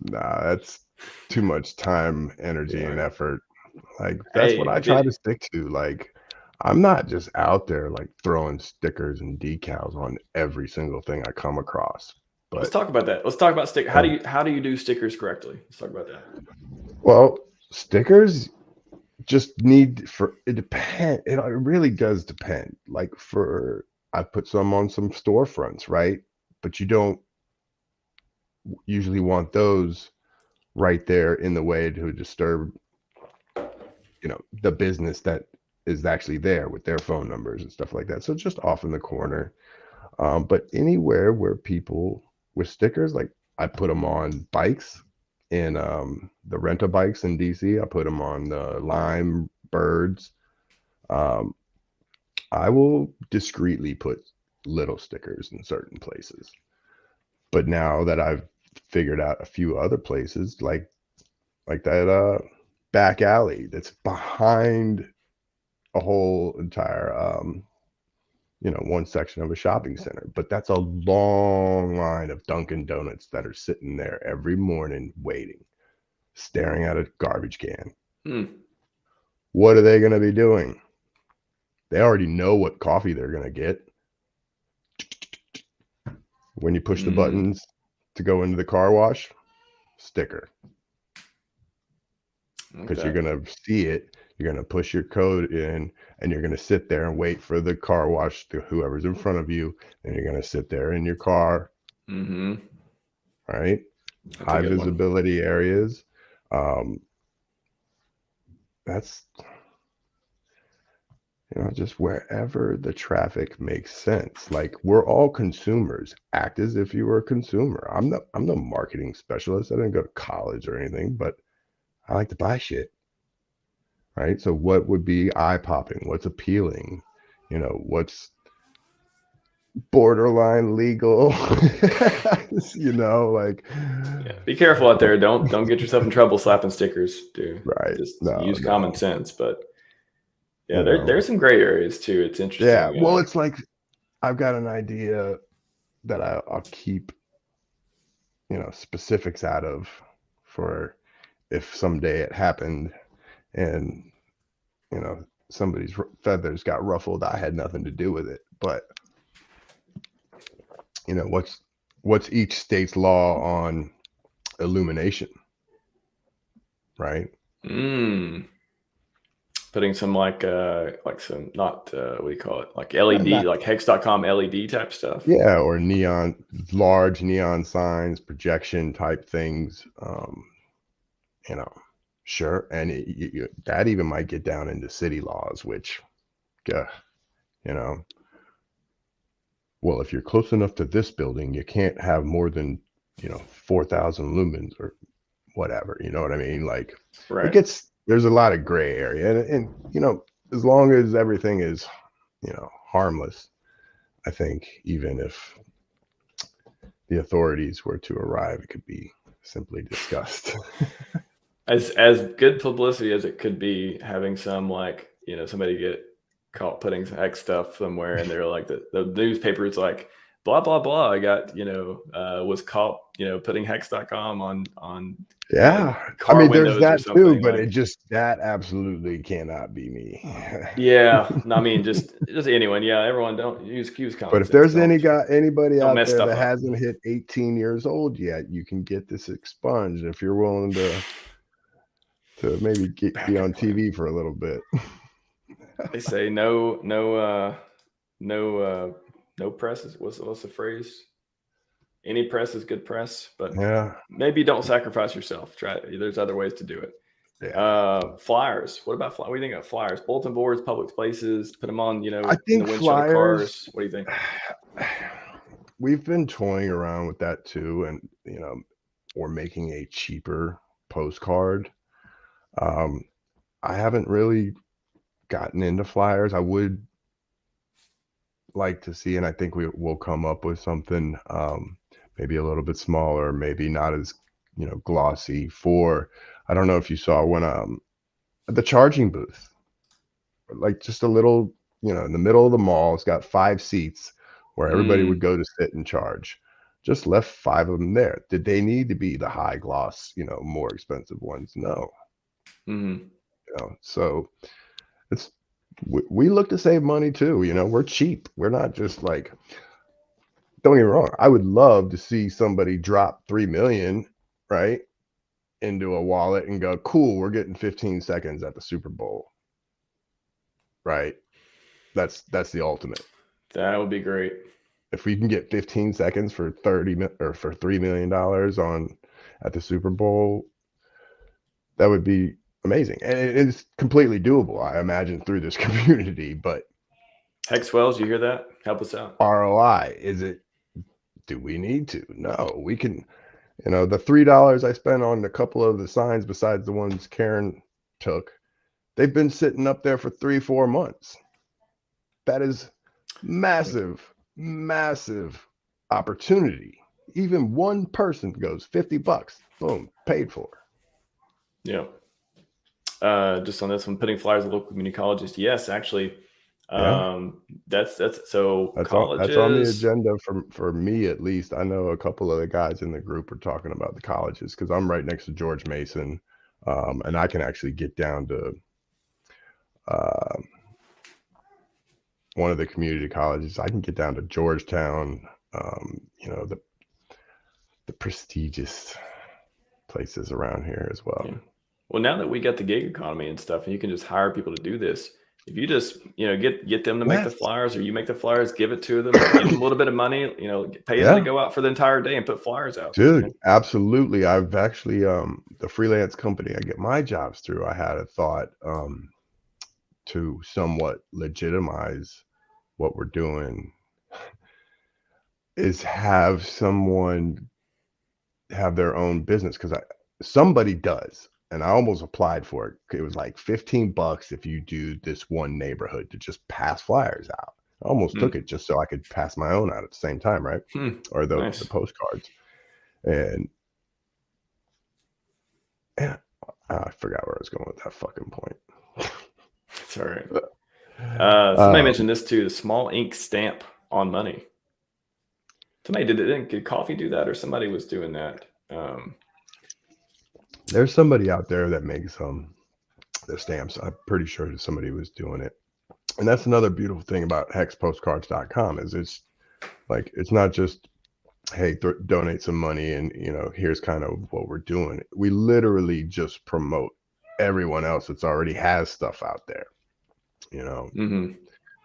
Nah, that's too much time, energy, and effort. That's what I try to stick to. I'm not just out there throwing stickers and decals on every single thing I come across. But let's talk about that. Let's talk about stickers. How do you do stickers correctly? Let's talk about that. Well, stickers just it depends. It really does depend. I put some on some storefronts, right? But you don't usually want those right there in the way to disturb, the business that is actually there with their phone numbers and stuff like that. So just off in the corner. But anywhere where people with stickers, I put them on bikes in the rental bikes in DC. I put them on the Lime Birds. I will discreetly put little stickers in certain places. But now that I've figured out a few other places, like that back alley that's behind a whole entire one section of a shopping center, but that's a long line of Dunkin' Donuts that are sitting there every morning waiting, staring at a garbage can. What are they going to be doing? They already know what coffee they're going to get. When you push the buttons to go into the car wash, sticker. Because you're going to see it. You're going to push your code in and you're going to sit there and wait for the car wash to whoever's in front of you. And you're going to sit there in your car. Mm-hmm. Right? High visibility areas. That's, just wherever the traffic makes sense. We're all consumers. Act as if you were a consumer. I'm no marketing specialist. I didn't go to college or anything, but I like to buy shit. Right. So what would be eye-popping? What's appealing? What's borderline legal? Be careful out there. Don't get yourself in trouble slapping stickers, dude. Right. Just use common sense. But there's some gray areas too. It's interesting. Yeah. Well, it's I've got an idea that I'll keep, specifics out of for if someday it happened and somebody's feathers got ruffled. I had nothing to do with it, but what's each state's law on illumination, right? Putting some some not what do you call it, LED, like HEX.com LED type stuff. Yeah, or large neon signs, projection type things. Sure, and that even might get down into city laws, which, well, if you're close enough to this building, you can't have more than 4,000 lumens or whatever. You know what I mean? Right. There's a lot of gray area, and as long as everything is harmless, I think even if the authorities were to arrive, it could be simply discussed. As good publicity as it could be, having some like, somebody get caught putting hex stuff somewhere, and they're like the newspaper is like blah blah blah. I got was caught putting hex.com on Yeah, I car mean, there's windows or that too, something but like. that absolutely cannot be me. Yeah, no, I mean just anyone. Yeah, everyone don't use But common if sense. there's Don't anybody don't out mess there stuff that up. hasn't hit 18 years old yet, you can get this expunged if you're willing to maybe be Backup on plan. TV for a little bit. They say no press is what's the phrase? Any press is good press, but Yeah, maybe don't sacrifice yourself. Try. There's other ways to do it. yeah. Flyers. What about flyers? What do you think of flyers? Bulletin boards, public places. Put them on, I in the think windshield of flyers, cars. What do you think? we've been toying around with that too, and or making a cheaper postcard. Um, I haven't really gotten into flyers. I would like to see, and I think we will come up with something maybe a little bit smaller, maybe not as glossy. For I don't know if you saw when the charging booth, like just a little in the middle of the mall. It's got 5 seats where everybody would Mm, go to sit and charge. Just left 5 of them there. Did they need to be the high gloss, more expensive ones? No. mm-hmm. So it's we look to save money too. We're cheap. We're not just like, don't get me wrong. I would love to see somebody drop 3 million, right, into a wallet and go, cool, we're getting 15 seconds at the Super Bowl, right? That's the ultimate. That would be great. If we can get 15 seconds for 30 or for $3 million on at the Super Bowl, that would be amazing. And it's completely doable, I imagine, through this community. But Hex Wells, you hear that? Help us out. ROI, do we need to? No, we can. The $3 I spent on a couple of the signs besides the ones Karen took, they've been sitting up there for 3-4 months. That is massive, massive opportunity. Even one person goes $50, boom, paid for. Yeah. Just on this one, putting flyers at local community colleges. Yes, actually, Yeah, that's so that's on the colleges. agenda for me at least. I know a couple of the guys in the group are talking about the colleges because I'm right next to George Mason, and I can actually get down to uh, one of the community colleges. I can get down to Georgetown, the prestigious places around here as well. Yeah. Well, now that we got the gig economy and stuff, and you can just hire people to do this, if you just get them to make the Yes. flyers, or you make the flyers, give it to them, give them a little bit of money, pay them to Yeah, go out for the entire day and put flyers out. dude, absolutely. I've actually the freelance company I get my jobs through, I had a thought to somewhat legitimize what we're doing is have someone have their own business because somebody does. And I almost applied for it. It was like $15 if you do this one neighborhood to just pass flyers out. I almost took Hmm. it just so I could pass my own out at the same time, right? Hmm. Or the Nice. postcards. And yeah, I forgot where I was going with that fucking point. It's all right. Somebody Um, mentioned this too: the small ink stamp on money. Somebody did Coffee do that, or somebody was doing that? there's somebody out there that makes the stamps. I'm pretty sure somebody was doing it. And that's another beautiful thing about hexpostcards.com is it's not just, hey, donate some money and here's kind of what we're doing. We literally just promote everyone else that's already has stuff out there, Mm-hmm.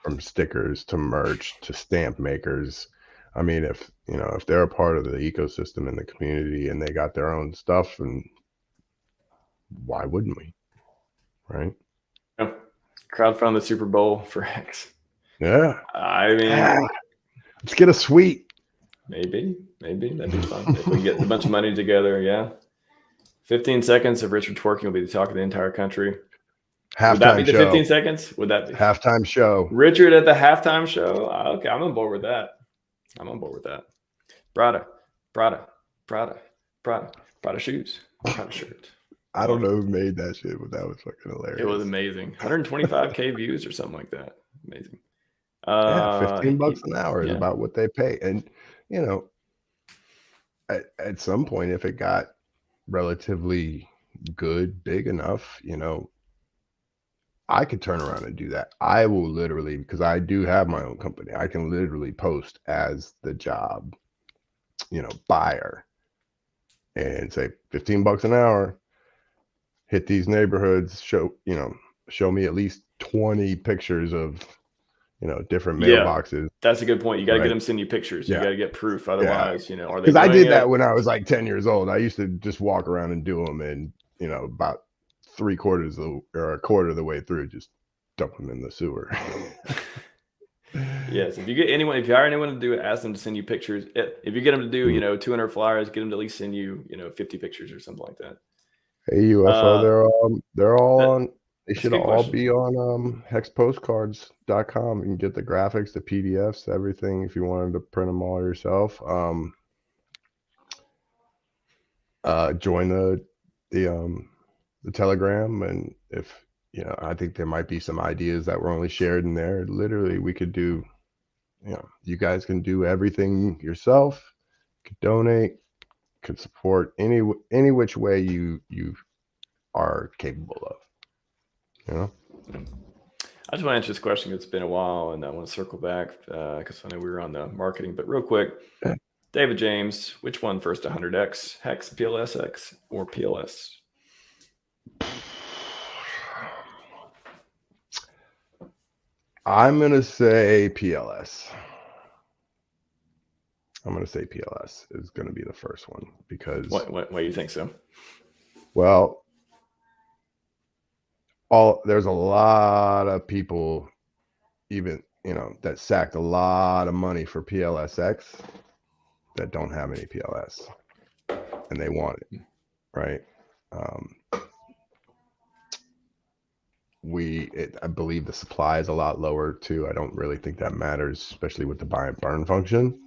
from stickers to merch to stamp makers. I mean, if they're a part of the ecosystem in the community and they got their own stuff, and why wouldn't we, right? Yeah. Crowdfund the Super Bowl for Hex. Yeah, I mean, let's get a suite. maybe that'd be fun if we get a bunch of money together. Yeah. 15 seconds of Richard twerking will be the talk of the entire country. Would that be Halftime the show. 15 seconds? Would that be Halftime show. Richard at the halftime show? Okay, I'm on board with that. Brada, Prada shoes, Prada shirt. I don't know who made that shit, but that was fucking hilarious. It was amazing. 125K views or something like that. Amazing. Yeah, $15 an hour is yeah. about what they pay. And, you know, at some point, if it got relatively good, big enough, you know, I could turn around and do that. I will literally, because I do have my own company, I can literally post as the job, you know, buyer and say $15 an hour, hit these neighborhoods, show me at least 20 pictures of, you know, different mailboxes. That's a good point. You got to right? get them send you pictures. You Yeah. got to get proof. Otherwise, you know, are they Because I doing did that it? when I was like 10 years old. I used to just walk around and do them, and you know, about a quarter of the way through, just dump them in the sewer. Yes, if you hire anyone to do it, ask them to send you pictures. If you get them to do, you know, 200 flyers, get them to at least send you, you know, 50 pictures or something like that. Hey UFO, they're all on. They That's a should good all question. be on hexpostcards.com. You can get the graphics, the PDFs, everything if you wanted to print them all yourself. Join the Telegram, and if you know, I think there might be some ideas that were only shared in there. Literally, we could do, you know, you guys can do everything yourself, could donate, could support any which way you are capable of, you know. I just want to answer this question. It's been a while, and I want to circle back because I know we were on the marketing, but real quick, Yeah. David James, which one first, 100X, HEX, PLSX, or PLS? I'm gonna say PLS. I'm gonna say PLS is gonna be the first one because Why do you think so? Well, there's a lot of people, even, you know, that sacked a lot of money for PLSX that don't have any PLS and they want it, right? I believe the supply is a lot lower too. I don't really think that matters, especially with the buy and burn function.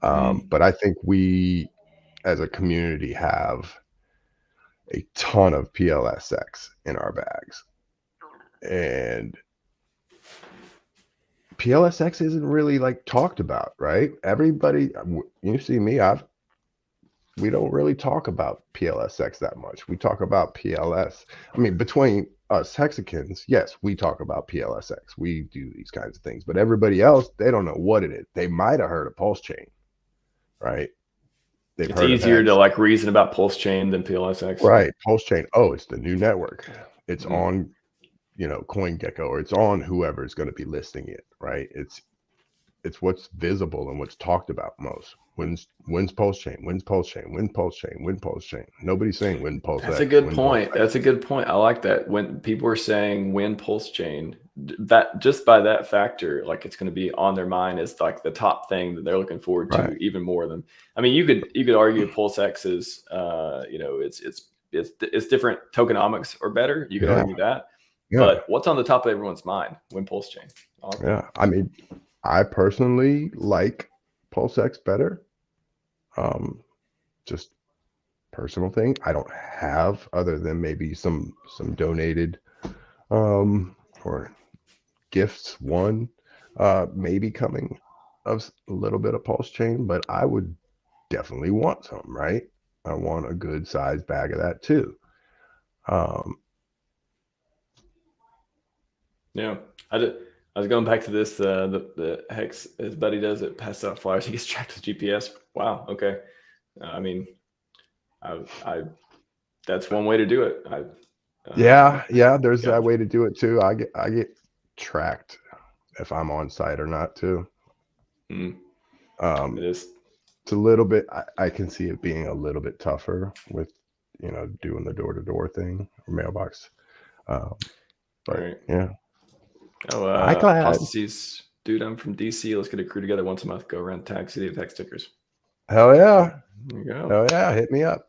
But I think we as a community have a ton of PLSX in our bags, and PLSX isn't really like talked about, right? Everybody, you see me, we don't really talk about PLSX that much. We talk about PLS. I mean, between us Hexicans, yes, we talk about PLSX. We do these kinds of things, but everybody else, they don't know what it is. They might have heard of PulseChain, right? They've It's heard easier of to like reason about PulseChain than PLSX. right? PulseChain. Oh, it's the new network. It's Mhm. on, you know, CoinGecko, or it's on whoever is going to be listing it, right? It's what's visible and what's talked about most. When's PulseChain? When's PulseChain? When's PulseChain? When's PulseChain? Nobody's saying when PulseX. That's a good point. That's a good point. I like that. When people are saying when PulseChain, that just by that factor, like it's going to be on their mind as like the top thing that they're looking forward to even more than. I mean, you could argue PulseX is, you know, it's different tokenomics are better. You could argue that, but what's on the top of everyone's mind when PulseChain? I mean, I personally like PulseX better. Just personal thing. I don't have, other than maybe some donated or gifts, maybe coming of a little bit of PulseChain, but I would definitely want some, right? I want a good sized bag of that too. Yeah, I was going back to this. The Hex, his buddy does it. Passes out flyers. He gets tracked with GPS. Wow. Okay. I mean, I that's one way to do it. There's that way to do it too. I get tracked if I'm on site or not too. It is. It's a little bit. I can see it being a little bit tougher with, you know, doing the door-to-door thing or mailbox. But right. yeah. Oh, Apostases, dude, I'm from DC. Let's get a crew together once a month. Go around tag city of hex stickers. Hell yeah. There you go. Hell yeah. Hit me up.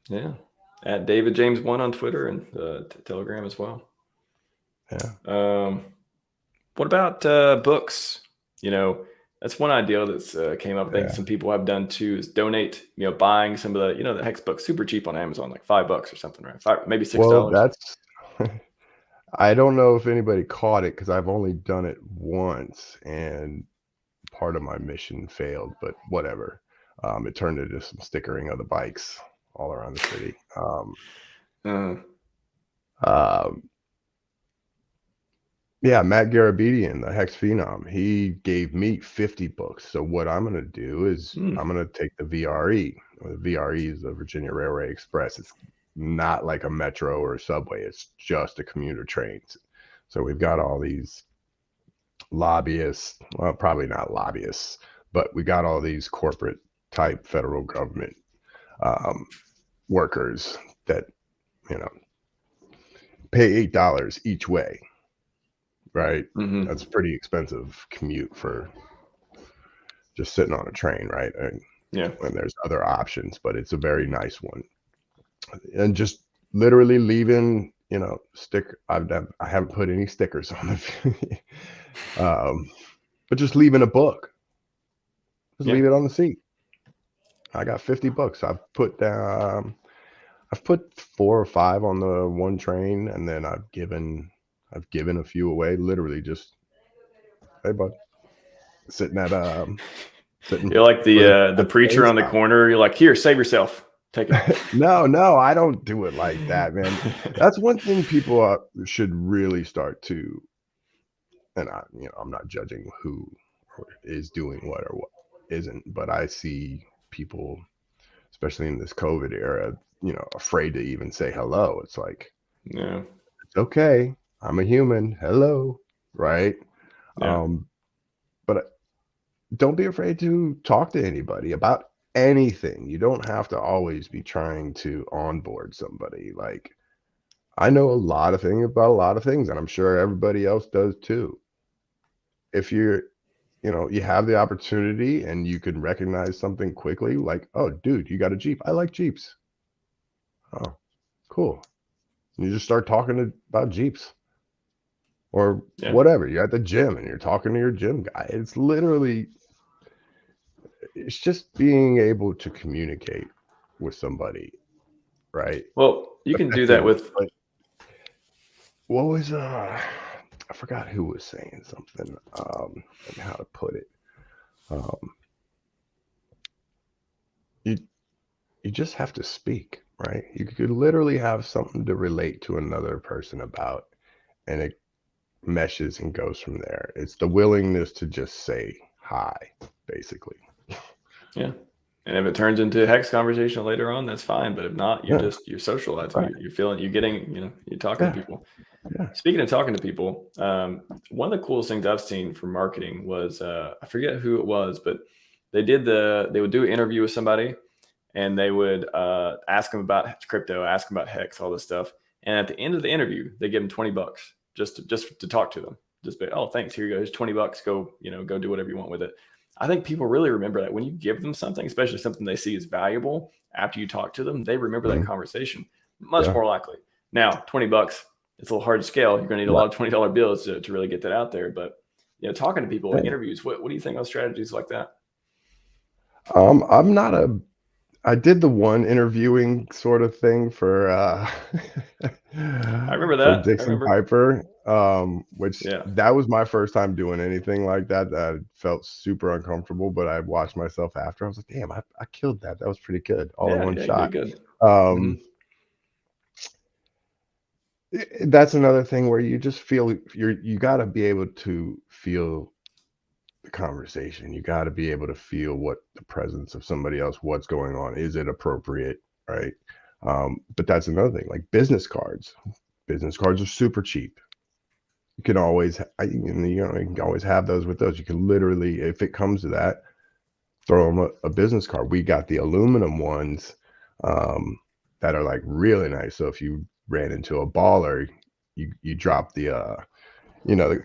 Yeah. At David James 1 on Twitter and Telegram as well. Yeah. What about books? You know, That's one idea that's came up. I think Yeah. some people have done too is donate, buying some of the, the HEX book, super cheap on Amazon, like $5 or something, right? Maybe $6. Well, that's I don't know if anybody caught it because I've only done it once and part of my mission failed, but whatever. It turned into some stickering of the bikes all around the city. Uh, Um, yeah, Matt Garabedian, the Hex Phenom, he gave me 50 books. So what I'm going to do is hmm, I'm going to take the VRE. The VRE is the Virginia Railway Express. It's not like a metro or a subway. It's just a commuter train. So we've got all these lobbyists, well, probably not lobbyists, but we got all these corporate type federal government um, workers that, you know, pay $8 each way, right? hmm, That's a pretty expensive commute for just sitting on a train, right? yeah. And there's other options, but it's a very nice one. And just literally leaving, I haven't put any stickers on the, but just leaving a book, just Yeah. leave it on the seat. I got 50 books. I've put 4 or 5 on the one train, and then I've given a few away. Literally, just hey, bud, sitting at sitting You're like for the at the train preacher on the stop. corner. You're like, here, save yourself. Take it. No, I don't do it like that, man. That's one thing people should really start to. And I'm not judging who is doing what or what isn't, but I see people, especially in this COVID era, afraid to even say hello. It's like, Yeah. it's okay. I'm a human. Hello. Right. Yeah. Um, but don't be afraid to talk to anybody about anything. You don't have to always be trying to onboard somebody. Like, I know a lot of things about a lot of things, and I'm sure everybody else does too. If you have the opportunity and you can recognize something quickly, like, oh, dude, you got a Jeep. I like Jeeps. Oh, cool. And you just start talking about Jeeps or Yeah. whatever. You're at the gym and you're talking to your gym guy. It's just being able to communicate with somebody, right? Well, you can do that Effectively. with, But what was I forgot who was saying something, and how to put it. Um, you you just have to speak, right? You could literally have something to relate to another person about, and it meshes and goes from there. It's the willingness to just say hi, basically. yeah. And if it turns into a hex conversation later on, that's fine. But if not, Yeah, you're socializing. right. You're feeling, you're getting, you're talking to Yeah, people. yeah. Speaking of talking to people, one of the coolest things I've seen for marketing was I forget who it was, but they would do an interview with somebody, and they would ask them about crypto, ask them about hex, all this stuff. And at the end of the interview, they give them $20 just to talk to them. Just be, oh, thanks, here you go, here's $20. Go go do whatever you want with it. I think people really remember that when you give them something, especially something they see as valuable. After you talk to them, they remember that Mhm. conversation much Yeah, more likely. Now, $20, it's a little hard to scale. You're going to need a right. lot of $20 bills to really get that out there. But talking to people, Hey, interviews, what do you think of strategies like that? I'm not a I did the one interviewing sort of thing for I remember for that. I Dixon remember. Piper, which Yeah. that was my first time doing anything like that. That felt super uncomfortable, but I watched myself after. I was like, damn, I killed that. That was pretty good, all in Yeah. one Yeah. You did shot. good. Hmm. Um, that's another thing where you just feel you got to be able to feel the conversation. You got to be able to feel what the presence of somebody else, what's going on. Is it appropriate? Right. But that's another thing, like business cards. Business cards are super cheap. You can always, you can always have those with those. You can literally, if it comes to that, throw them a business card. We got the aluminum ones um, that are like really nice. So if you ran into a baller, you drop the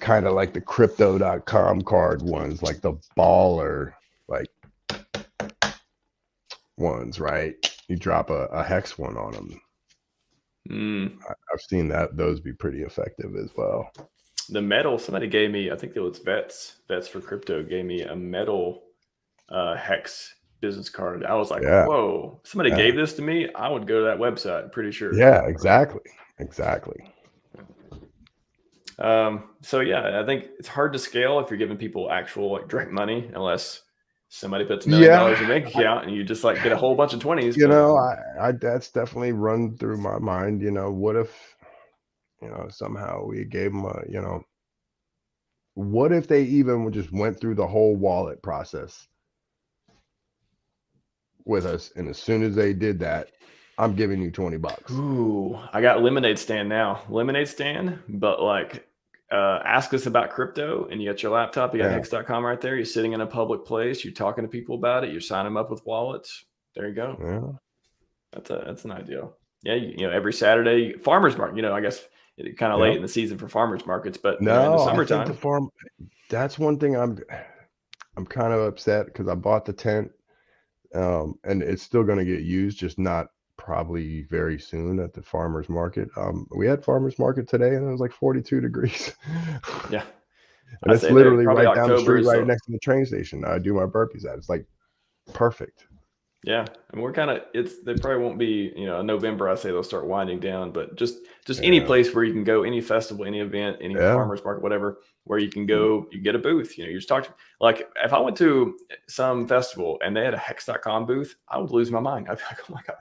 kind of like the crypto.com card ones, like the baller, like ones, right? You drop a hex one on them. Mm. I've seen those be pretty effective as well. the metal. Somebody gave me, I think it was Vets for Crypto, gave me a metal HEX business card. I was like, Yeah. whoa, somebody Yeah. gave this to me. I would go to that website. I'm pretty sure. Yeah, exactly. So yeah, I think it's hard to scale if you're giving people actual like direct money, unless somebody puts $1 million in your bank account and you just like get a whole bunch of 20s. You know, I that's definitely run through my mind. You know, what if, you know, somehow we gave them a, you know, what if they even just went through the whole wallet process with us, and as soon as they did that, I'm giving you $20. Ooh, I got Lemonade Stand now. Lemonade Stand, but like ask us about crypto, and you got your laptop, you got hex.com right there. You're sitting in a public place, you're talking to people about it, you're signing them up with wallets. There you go. Yeah. That's an ideal. Yeah, you know, every Saturday, farmers market, you know, I guess it's kind of late in the season for farmers markets, but you know, in the summertime. I think that's one thing I'm kind of upset, because I bought the tent, and it's still going to get used, just not probably very soon at the farmers market. We had farmers market today, and it was like 42 degrees. Yeah. And it's literally right down the street, right next to the train station. I do my burpees at. It's like perfect. Yeah, and we're kind of, they probably won't be, you know, in November, I say they'll start winding down, but just any place where you can go, any festival, any event, any farmers market, whatever, where you can go, you get a booth, you know, you just talk to, like, if I went to some festival and they had a hex.com booth, I would lose my mind. I'd be like, oh my God,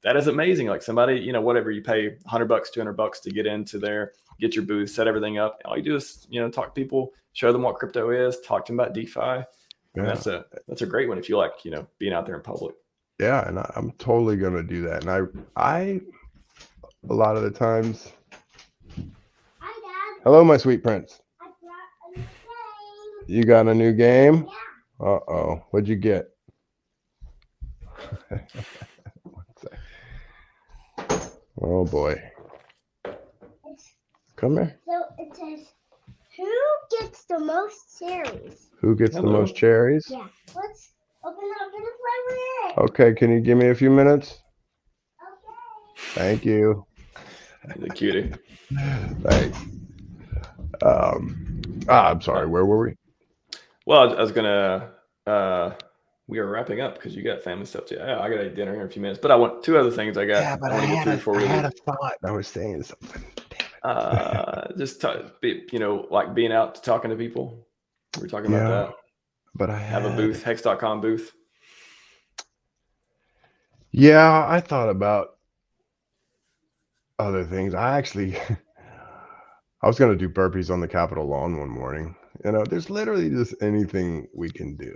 that is amazing. Like somebody, you know, whatever, you pay $100, $200 to get into there, get your booth, set everything up. All you do is, you know, talk to people, show them what crypto is, talk to them about DeFi. And that's a great one if you like, you know, being out there in public. Yeah, and I'm totally gonna do that. And I a lot of the times. Hi, Dad. Hello, my sweet prince. I got a new game. You got a new game? Yeah. Uh-oh. What'd you get? One sec. Oh boy. Come here. So it says, who gets the most cherries? Who gets the most cherries? Yeah. Let's open up and play with it. Okay, can you give me a few minutes? Okay. Thank you. The cutie. Thanks. I'm sorry, where were we? Well, I was gonna we are wrapping up because you got family stuff too. I got to eat dinner here in a few minutes, but I want two other things I got. Yeah, but I had a thought. I was saying something. Just you know, like being out talking to people. We were talking about that. But I have a booth, hex.com booth. Yeah, I thought about other things. I was going to do burpees on the Capitol lawn one morning. You know, there's literally just anything we can do.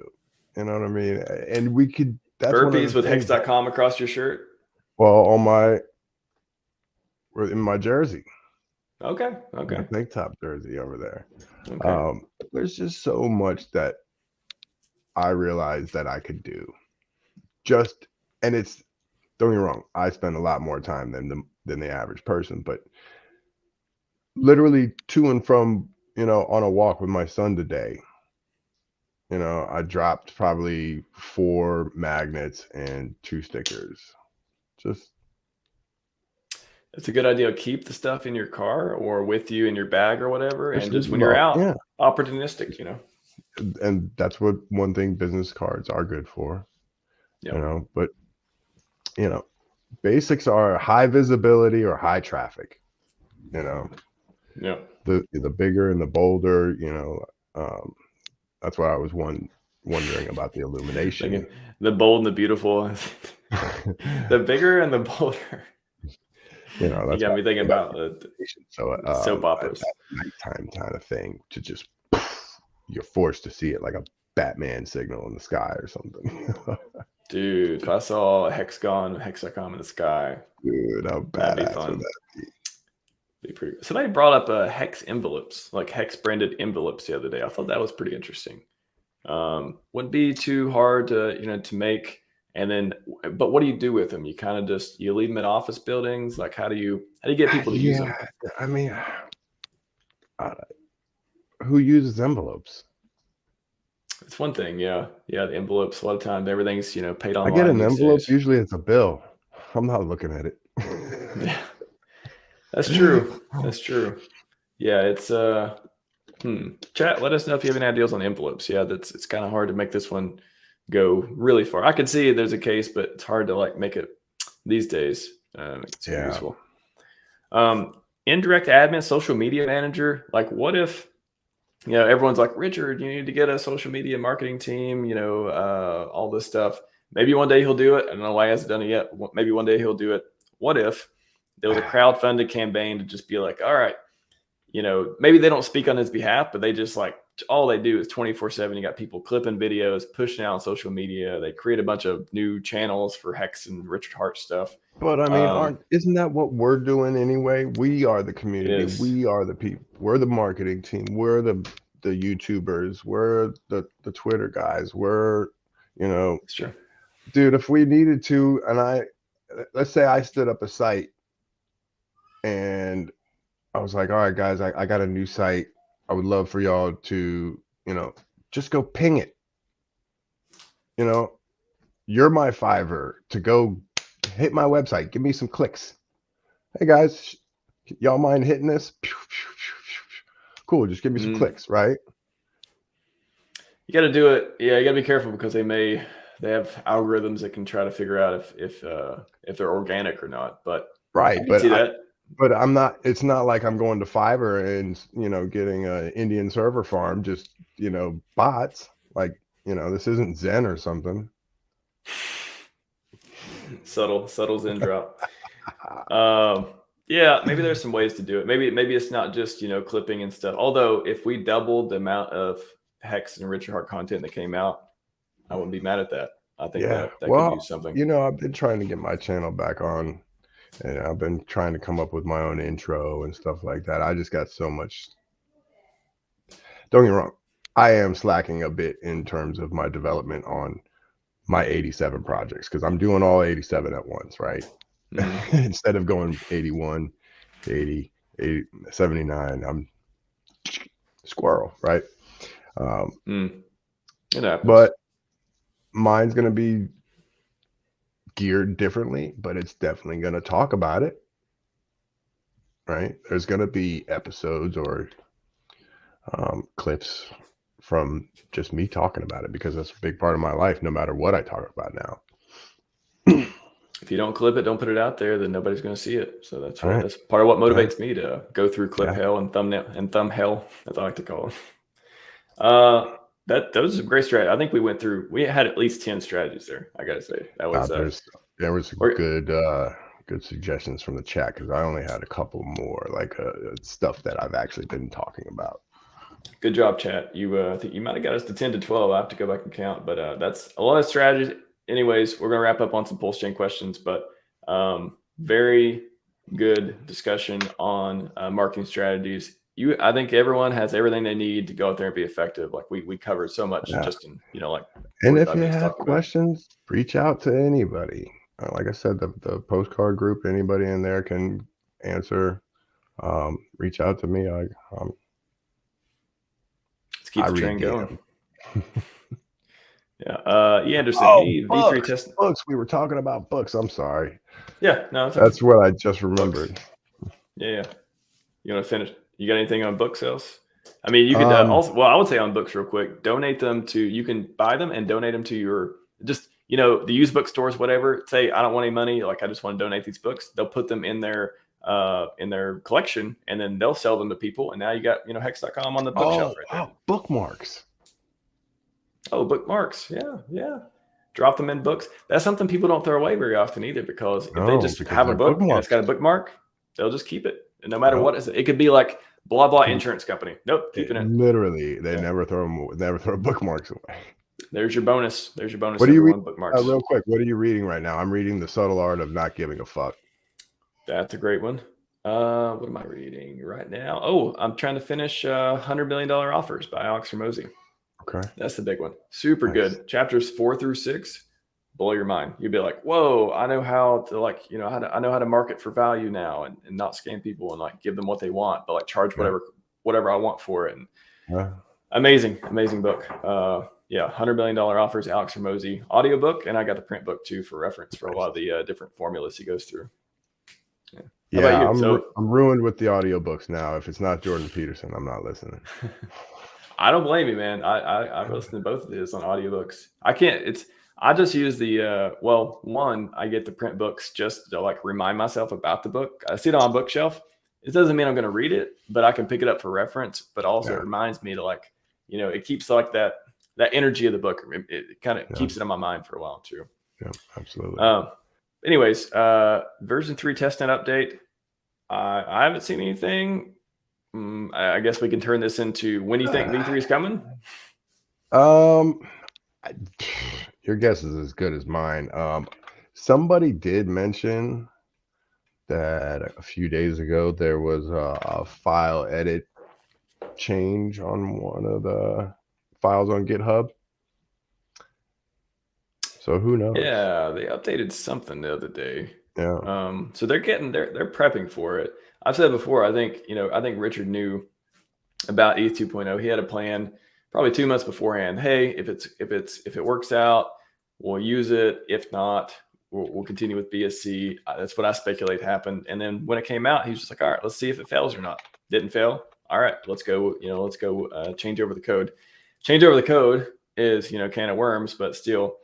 You know what I mean? And we could burpees with hex.com across your shirt. Well, in my jersey. Okay. My tank top jersey over there. Okay. There's just so much that I realized that I could do. And it's, don't get me wrong, I spend a lot more time than the average person, but literally to and from, you know, on a walk with my son today, you know, I dropped probably 4 magnets and 2 stickers. It's a good idea. Keep the stuff in your car or with you in your bag or whatever. And just when you're out, opportunistic, you know. And that's what one thing business cards are good for. You know, but you know, basics are high visibility or high traffic, you know. Yeah. The bigger and the bolder, you know, that's why I was wondering about the illumination. The bold and the beautiful. The bigger and the bolder. You know, that's you got me thinking about the soap operas. Nighttime kind of thing, to just you're forced to see it like a Batman signal in the sky or something. Dude, if I saw a hexagon in the sky, dude, how badass would that be? Be pretty. Somebody brought up hex envelopes, like hex branded envelopes the other day. I thought that was pretty interesting. Wouldn't be too hard to make. And then, but what do you do with them? You kind of just you leave them in office buildings. Like, how do you get people to use them? I mean, who uses envelopes? It's one thing, the envelopes. A lot of times, everything's paid online. I get an envelope. Usually, it's a bill. I'm not looking at it. Yeah, that's true. That's true. Yeah, it's Chat, let us know if you have any ideas on envelopes. Yeah, it's kind of hard to make this one go really far. I could see there's a case, but it's hard to like make it these days. It's super useful. Indirect admin, social media manager. Like, what if, everyone's like, Richard, you need to get a social media marketing team, all this stuff. Maybe one day he'll do it. I don't know why he hasn't done it yet. Maybe one day he'll do it. What if there was a crowdfunded campaign to just be like, all right, maybe they don't speak on his behalf, but they just like, all they do is 24/7. You got people clipping videos, pushing out on social media. They create a bunch of new channels for Hex and Richard Hart stuff. But I mean, isn't that what we're doing anyway? We are the community. We are the people. We're the marketing team. We're the YouTubers. We're the Twitter guys. We're, It's true. Dude, if we needed to, and let's say I stood up a site and I was like, all right, guys, I got a new site. I would love for y'all to, just go ping it. You're my Fiverr to go hit my website. Give me some clicks. Hey, guys, y'all mind hitting this? Cool. Just give me some clicks, right? You got to do it. Yeah, you got to be careful because they have algorithms that can try to figure out if they're organic or not. But right, but I'm not. It's not like I'm going to Fiverr and getting an Indian server farm. Just bots. Like this isn't Zen or something. Subtle Zen drop. Yeah, maybe there's some ways to do it. Maybe it's not just clipping and stuff. Although if we doubled the amount of Hex and Richard Hart content that came out, I wouldn't be mad at that. I think that could use something. I've been trying to get my channel back on, and I've been trying to come up with my own intro and stuff like that. I just got so much. Don't get me wrong, I am slacking a bit in terms of my development on my 87 projects because I'm doing all 87 at once, right? Instead of going 81, 80, 79, I'm squirrel, right? But mine's going to be geared differently, but it's definitely going to talk about it, right? There's going to be episodes or clips from just me talking about it because that's a big part of my life, no matter what I talk about now. If you don't clip it, don't put it out there, then nobody's going to see it. So that's right. That's part of what motivates me to go through clip hell and thumbnail and thumb hell, as I like to call it. Those are great strategies. I think we had at least 10 strategies there. I got to say that was there was good suggestions from the chat because I only had a couple more like stuff that I've actually been talking about. Good job, chat. I think you might have got us to 10 to 12. I have to go back and count, but that's a lot of strategies. Anyways, we're going to wrap up on some PulseChain questions, but very good discussion on marketing strategies. I think everyone has everything they need to go out there and be effective. Like we covered so much just in, like. And if you have questions, reach out to anybody. Like I said, the postcard group, anybody in there can answer. Reach out to me. Let's keep the train going. Yeah. Anderson, V3 test books. We were talking about books. I'm sorry. Yeah, no, that's what I just remembered. Books. Yeah. You want to finish? You got anything on book sales? I mean, you could also. Well, I would say on books real quick. Donate them to. You can buy them and donate them to your the used bookstores, whatever. Say I don't want any money. Like I just want to donate these books. They'll put them in their collection, and then they'll sell them to people. And now you got hex.com on the bookshelf right there. Bookmarks. Oh, bookmarks. Yeah. Drop them in books. That's something people don't throw away very often either, because if they just have a book and it's got a bookmark, they'll just keep it. And no matter what it could be like blah, blah insurance company. Nope. Keep it in. Literally. They never throw bookmarks away. There's your bonus. What are you reading? Bookmarks. Real quick. What are you reading right now? I'm reading The Subtle Art of Not Giving a Fuck. That's a great one. What am I reading right now? Oh, I'm trying to finish $100 Million Offers by Alex Hormozy. Okay. That's the big one. Super good. Chapters 4-6 blow your mind. You'll be like, whoa, I know how to I know how to market for value now and not scam people and like give them what they want, but like charge whatever I want for it. And amazing book. $100 Million Offers, Alex Hormozy audiobook. And I got the print book too for reference for a lot of the different formulas he goes through. Yeah. How about Yeah, you? So I'm ruined with the audiobooks now. If it's not Jordan Peterson, I'm not listening. I don't blame you, man. I've listened to both of his on audiobooks. I can't. I just use the well, one, I get the print books just to like remind myself about the book. I see it on a bookshelf. It doesn't mean I'm going to read it, but I can pick it up for reference. But also, it Yeah, reminds me to like, it keeps like that energy of the book. It kind of yeah, keeps it in my mind for a while too. yeah, absolutely. Um, anyways, version 3 testnet update. I haven't seen anything. I guess we can turn this into when you think V3 is coming. Um, I- your guess is as good as mine. Somebody did mention that a few days ago there was a file edit change on one of the files on GitHub. So who knows? Yeah, they updated something the other day. Yeah, So they're they're prepping for it. I've said before, I think, I think Richard knew about ETH 2.0. He had a plan probably 2 months beforehand. Hey, if it works out, we'll use it. If not, we'll continue with BSC. That's what I speculate happened. And then when it came out, he was just like, all right, let's see if it fails or not. Didn't fail. All right, let's go. Let's go change over the code. Change over the code is can of worms, but still,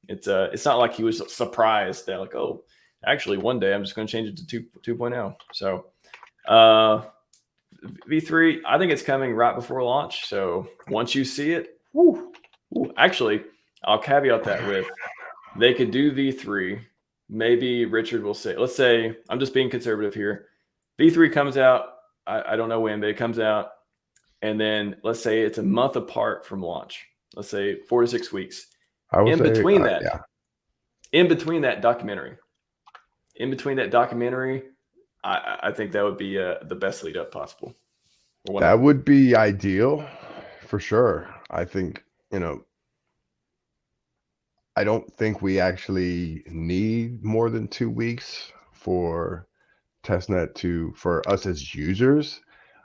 it's not like he was surprised that like, oh, actually one day I'm just going to change it to 2.0. So V3, I think it's coming right before launch. So once you see it, actually, I'll caveat that with they could do V3. Maybe Richard will say, let's say, I'm just being conservative here. V3 comes out. I don't know when, but it comes out. And then let's say it's a month apart from launch. Let's say 4 to 6 weeks. I would In say between that, yeah. in between that documentary, I think that would be the best lead up possible. That would be ideal for sure. I think, I don't think we actually need more than 2 weeks for testnet for us as users.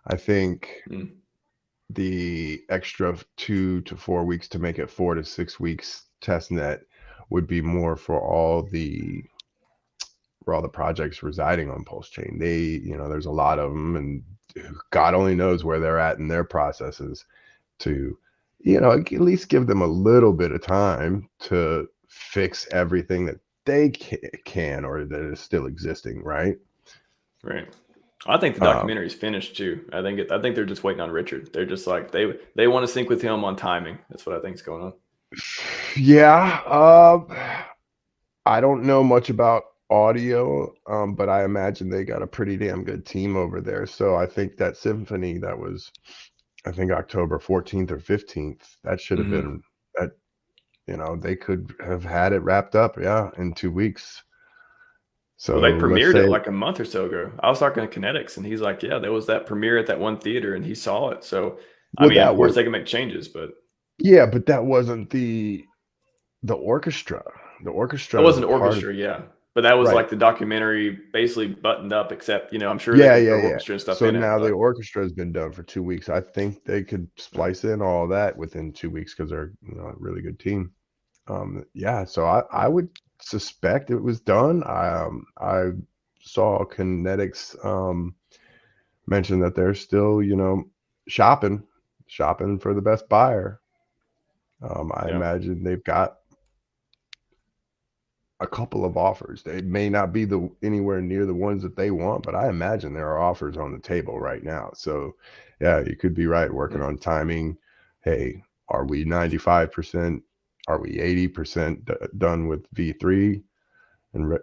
I think the extra 2 to 4 weeks to make it 4 to 6 weeks testnet would be more for all the projects residing on PulseChain. There's a lot of them, and God only knows where they're at in their processes to, at least give them a little bit of time to fix everything that they can or that is still existing, right? Right. I think the documentary is finished too. I think they're just waiting on Richard. They're just like they want to sync with him on timing. That's what I think is going on. Yeah. I don't know much about audio, but I imagine they got a pretty damn good team over there. So I think that symphony that was, I think October 14th or 15th, that should have been that, they could have had it wrapped up, yeah, in 2 weeks. So Well, they let's premiered say, it like a month or so ago. I was talking to Kinetics, and he's like, "Yeah, there was that premiere at that one theater, and he saw it." So, I well, mean, of that course, was, they can make changes, but yeah, but that wasn't the orchestra. The it orchestra is a wasn't part of, orchestra, yeah. But that was right. like the documentary, basically buttoned up. Except, I'm sure they Yeah, could yeah, throw yeah. orchestra and stuff So in it, now the but orchestra has been done for 2 weeks. I think they could splice in all that within 2 weeks because they're, a really good team. Yeah, so I would suspect it was done. I saw Kinetics mention that they're still, shopping for the best buyer. I yeah, imagine they've got a couple of offers. They may not be anywhere near the ones that they want, but I imagine there are offers on the table right now. So, yeah, you could be right. Working on timing. Hey, are we 95%? Are we 80% done with V3? And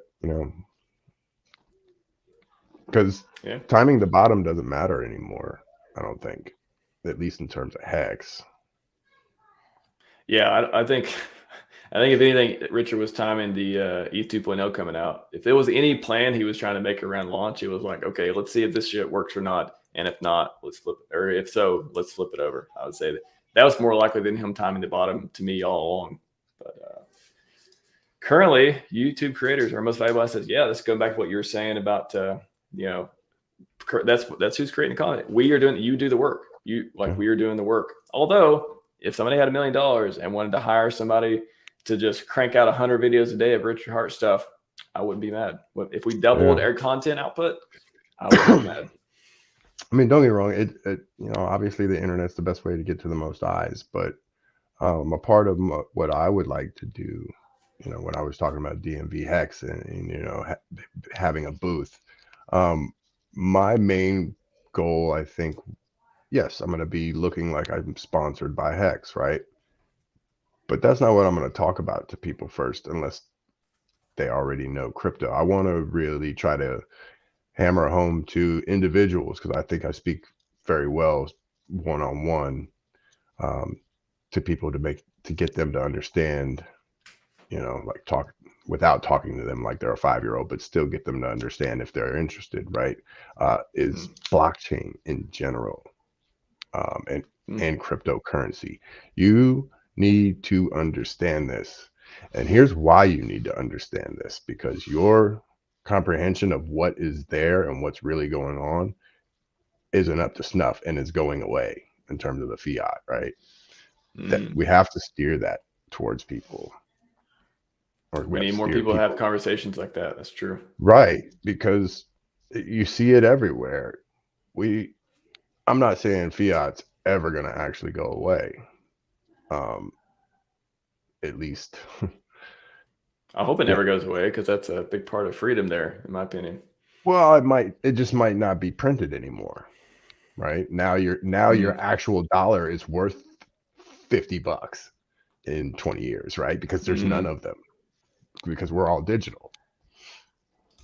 because yeah, timing the bottom doesn't matter anymore. I don't think, at least in terms of hex. yeah. I think, I think if anything, Richard was timing the ETH 2.0 coming out. If there was any plan he was trying to make around launch, it was like, okay, let's see if this shit works or not, and if not, let's flip it, or if so, let's flip it over. I would say that was more likely than him timing the bottom to me all along. But currently, YouTube creators are most valuable assets. Yeah, let's go back to what you were saying about that's who's creating the content. You do the work. Okay. We are doing the work. Although, if somebody had $1 million and wanted to hire somebody to just crank out 100 videos a day of Richard Hart stuff, I wouldn't be mad. If we doubled Yeah. our content output, I wouldn't be mad. I mean, don't get me wrong. Obviously the internet's the best way to get to the most eyes, but a part of what I would like to do, when I was talking about DMV HEX and having a booth, my main goal, I think, yes, I'm going to be looking like I'm sponsored by HEX, right? But that's not what I'm going to talk about to people first, unless they already know crypto. I want to really try to hammer home to individuals, because I think I speak very well one-on-one to people to get them to understand, like talk without talking to them like they're a 5-year-old, but still get them to understand if they're interested, right? Is blockchain in general, and cryptocurrency. You need to understand this. And here's why you need to understand this, because your comprehension of what is there and what's really going on isn't up to snuff, and is going away in terms of the fiat, right? That we have to steer that towards people. Or we need more people to have conversations like that. That's true. Right, because you see it everywhere. I'm not saying fiat's ever going to actually go away. At least I hope it never goes away, because that's a big part of freedom there, in my opinion. Well, it just might not be printed anymore, right? Now your actual dollar is worth $50 in 20 years, right? Because there's none of them, because we're all digital.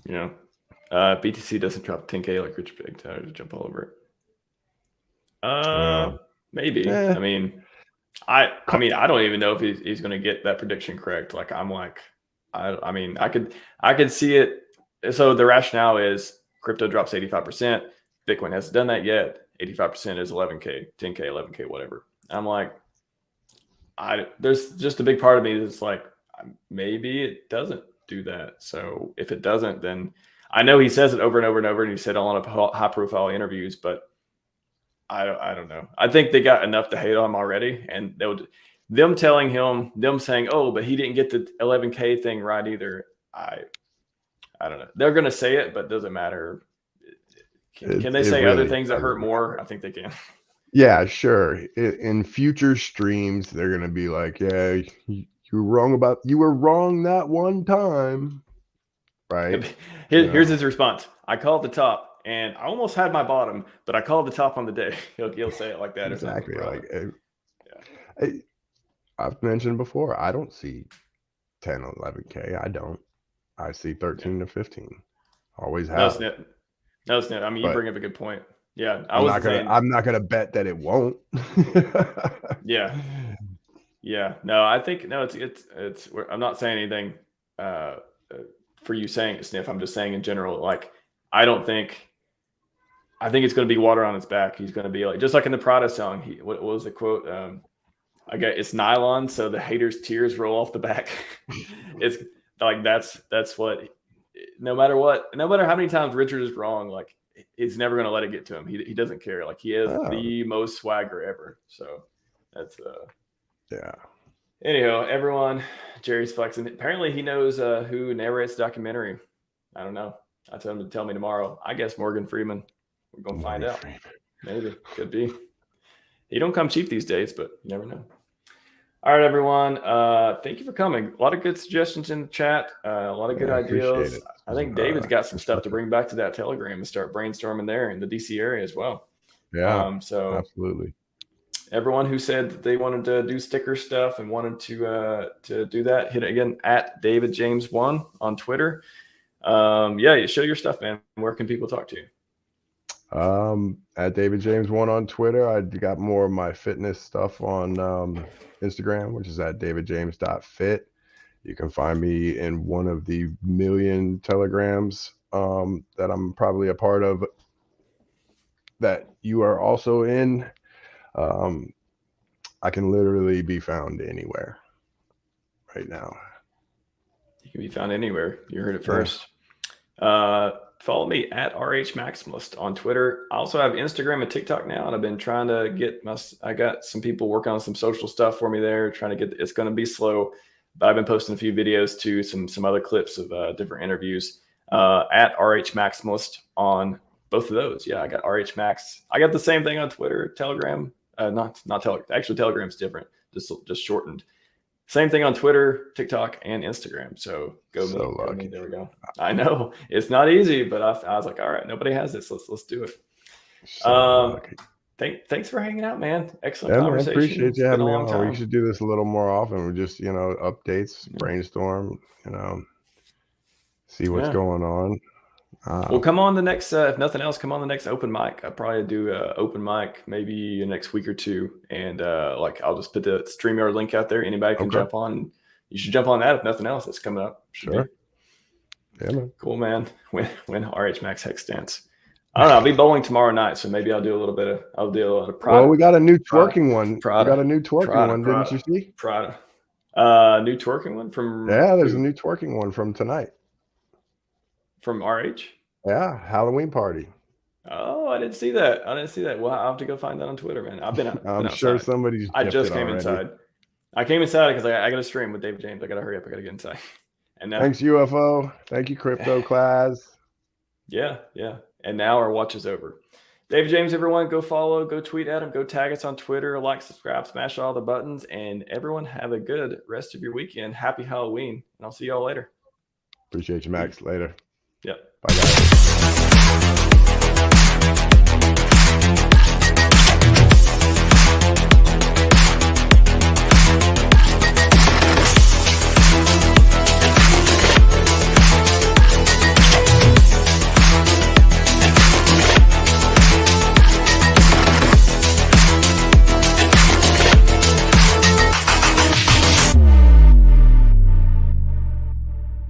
BTC doesn't drop 10K like Rich Big Time to jump all over it. Maybe. I mean, I don't even know if he's going to get that prediction correct. Like, I mean, I could see it. So the rationale is crypto drops 85%. Bitcoin hasn't done that yet. 85% is 11K, 10K, 11K, whatever. I'm like, there's just a big part of me that's like, maybe it doesn't do that. So if it doesn't, then I know he says it over and over and over, and he said all on high profile interviews, but I don't know. I think they got enough to hate on him already, and them saying, oh, but he didn't get the 11K thing right either. I don't know. They're going to say it, but it doesn't matter. Can they say really other things that hurt more? I think they can. Yeah, sure. In future streams, they're going to be like, yeah, you were wrong that one time. Right. Here's his response. I called the top and I almost had my bottom, but I called the top on the day. He'll say it like that. Exactly. I've mentioned before, I don't see 10, 11K. I don't. I see 13 to 15. Always have. No, Snit. I mean, you bring up a good point. Yeah, I'm not gonna bet that it won't. Yeah. No, I think it's. I'm not saying anything for you saying it, Sniff. I'm just saying in general. Like, I think it's going to be water on its back. He's going to be like, just like in the Prada song. What was the quote? I got, it's nylon, so the haters' tears roll off the back. It's like that's what. No matter how many times Richard is wrong, like, he's never going to let it get to him. He doesn't care. Like, he has the most swagger ever. So that's yeah. Anyhow, everyone, Jerry's flexing. Apparently he knows who narrates the documentary. I don't know. I told him to tell me tomorrow. I guess Morgan Freeman. We're going to find out. Maybe. Could be. He don't come cheap these days, but you never know. All right, everyone. Thank you for coming. A lot of good suggestions in the chat. A lot of good ideas. I think David's got some stuff to bring back to that Telegram and start brainstorming there in the DC area as well. Yeah, so absolutely. Everyone who said that they wanted to do sticker stuff and wanted to do that, hit it again at DavidJames1 on Twitter. Yeah, show your stuff, man. Where can people talk to you? At DavidJames1 on Twitter. I got more of my fitness stuff on Instagram, which is at davidjames.fit. You can find me in one of the million telegrams that I'm probably a part of that you are also in. I can literally be found anywhere right now. You can be found anywhere. You heard it first. Follow me at RHMaximalist on Twitter. I also have Instagram and TikTok now, and I've been trying to I got some people working on some social stuff for me there, trying to it's going to be slow, but I've been posting a few videos too, some other clips of different interviews at RHMaximalist on both of those. Yeah, I got RHMax. I got the same thing on Twitter, Telegram. Not Telegram. Actually, Telegram's different, just shortened. Same thing on Twitter, TikTok, and Instagram. So go me. Go me. There we go. I know it's not easy, but I was like, all right, nobody has this. Let's do it. Thanks for hanging out, man. Excellent conversation. Man, appreciate you having me on. We should do this a little more often. We just, updates, brainstorm, see what's going on. Well, come on the next, if nothing else, come on the next open mic. I'll probably do open mic maybe the next week or two. And I'll just put the StreamYard link out there. Anybody can jump on. You should jump on that if nothing else that's coming up. Sure. Yeah, man. Cool, man. When RHMax HEX stance. I don't know. I'll be bowling tomorrow night, so maybe I'll do a little bit of Prada. Well, we got a new twerking one. We got a new twerking one, didn't you see? Prada. New twerking one from. Yeah, there's a new twerking one from tonight. From RH? Yeah, Halloween party. Oh, I didn't see that. Well, I'll have to go find that on Twitter, man. I'm sure somebody's. I just came inside. I came inside because I got to stream with David James. I got to hurry up. I got to get inside. And now, thanks, UFO. Thank you, Crypto Class. Yeah. And now our watch is over. David James, everyone, go follow, go tweet at him, go tag us on Twitter, like, subscribe, smash all the buttons, and everyone have a good rest of your weekend. Happy Halloween, and I'll see y'all later. Appreciate you, Max. Later. Yep. Bye, guys.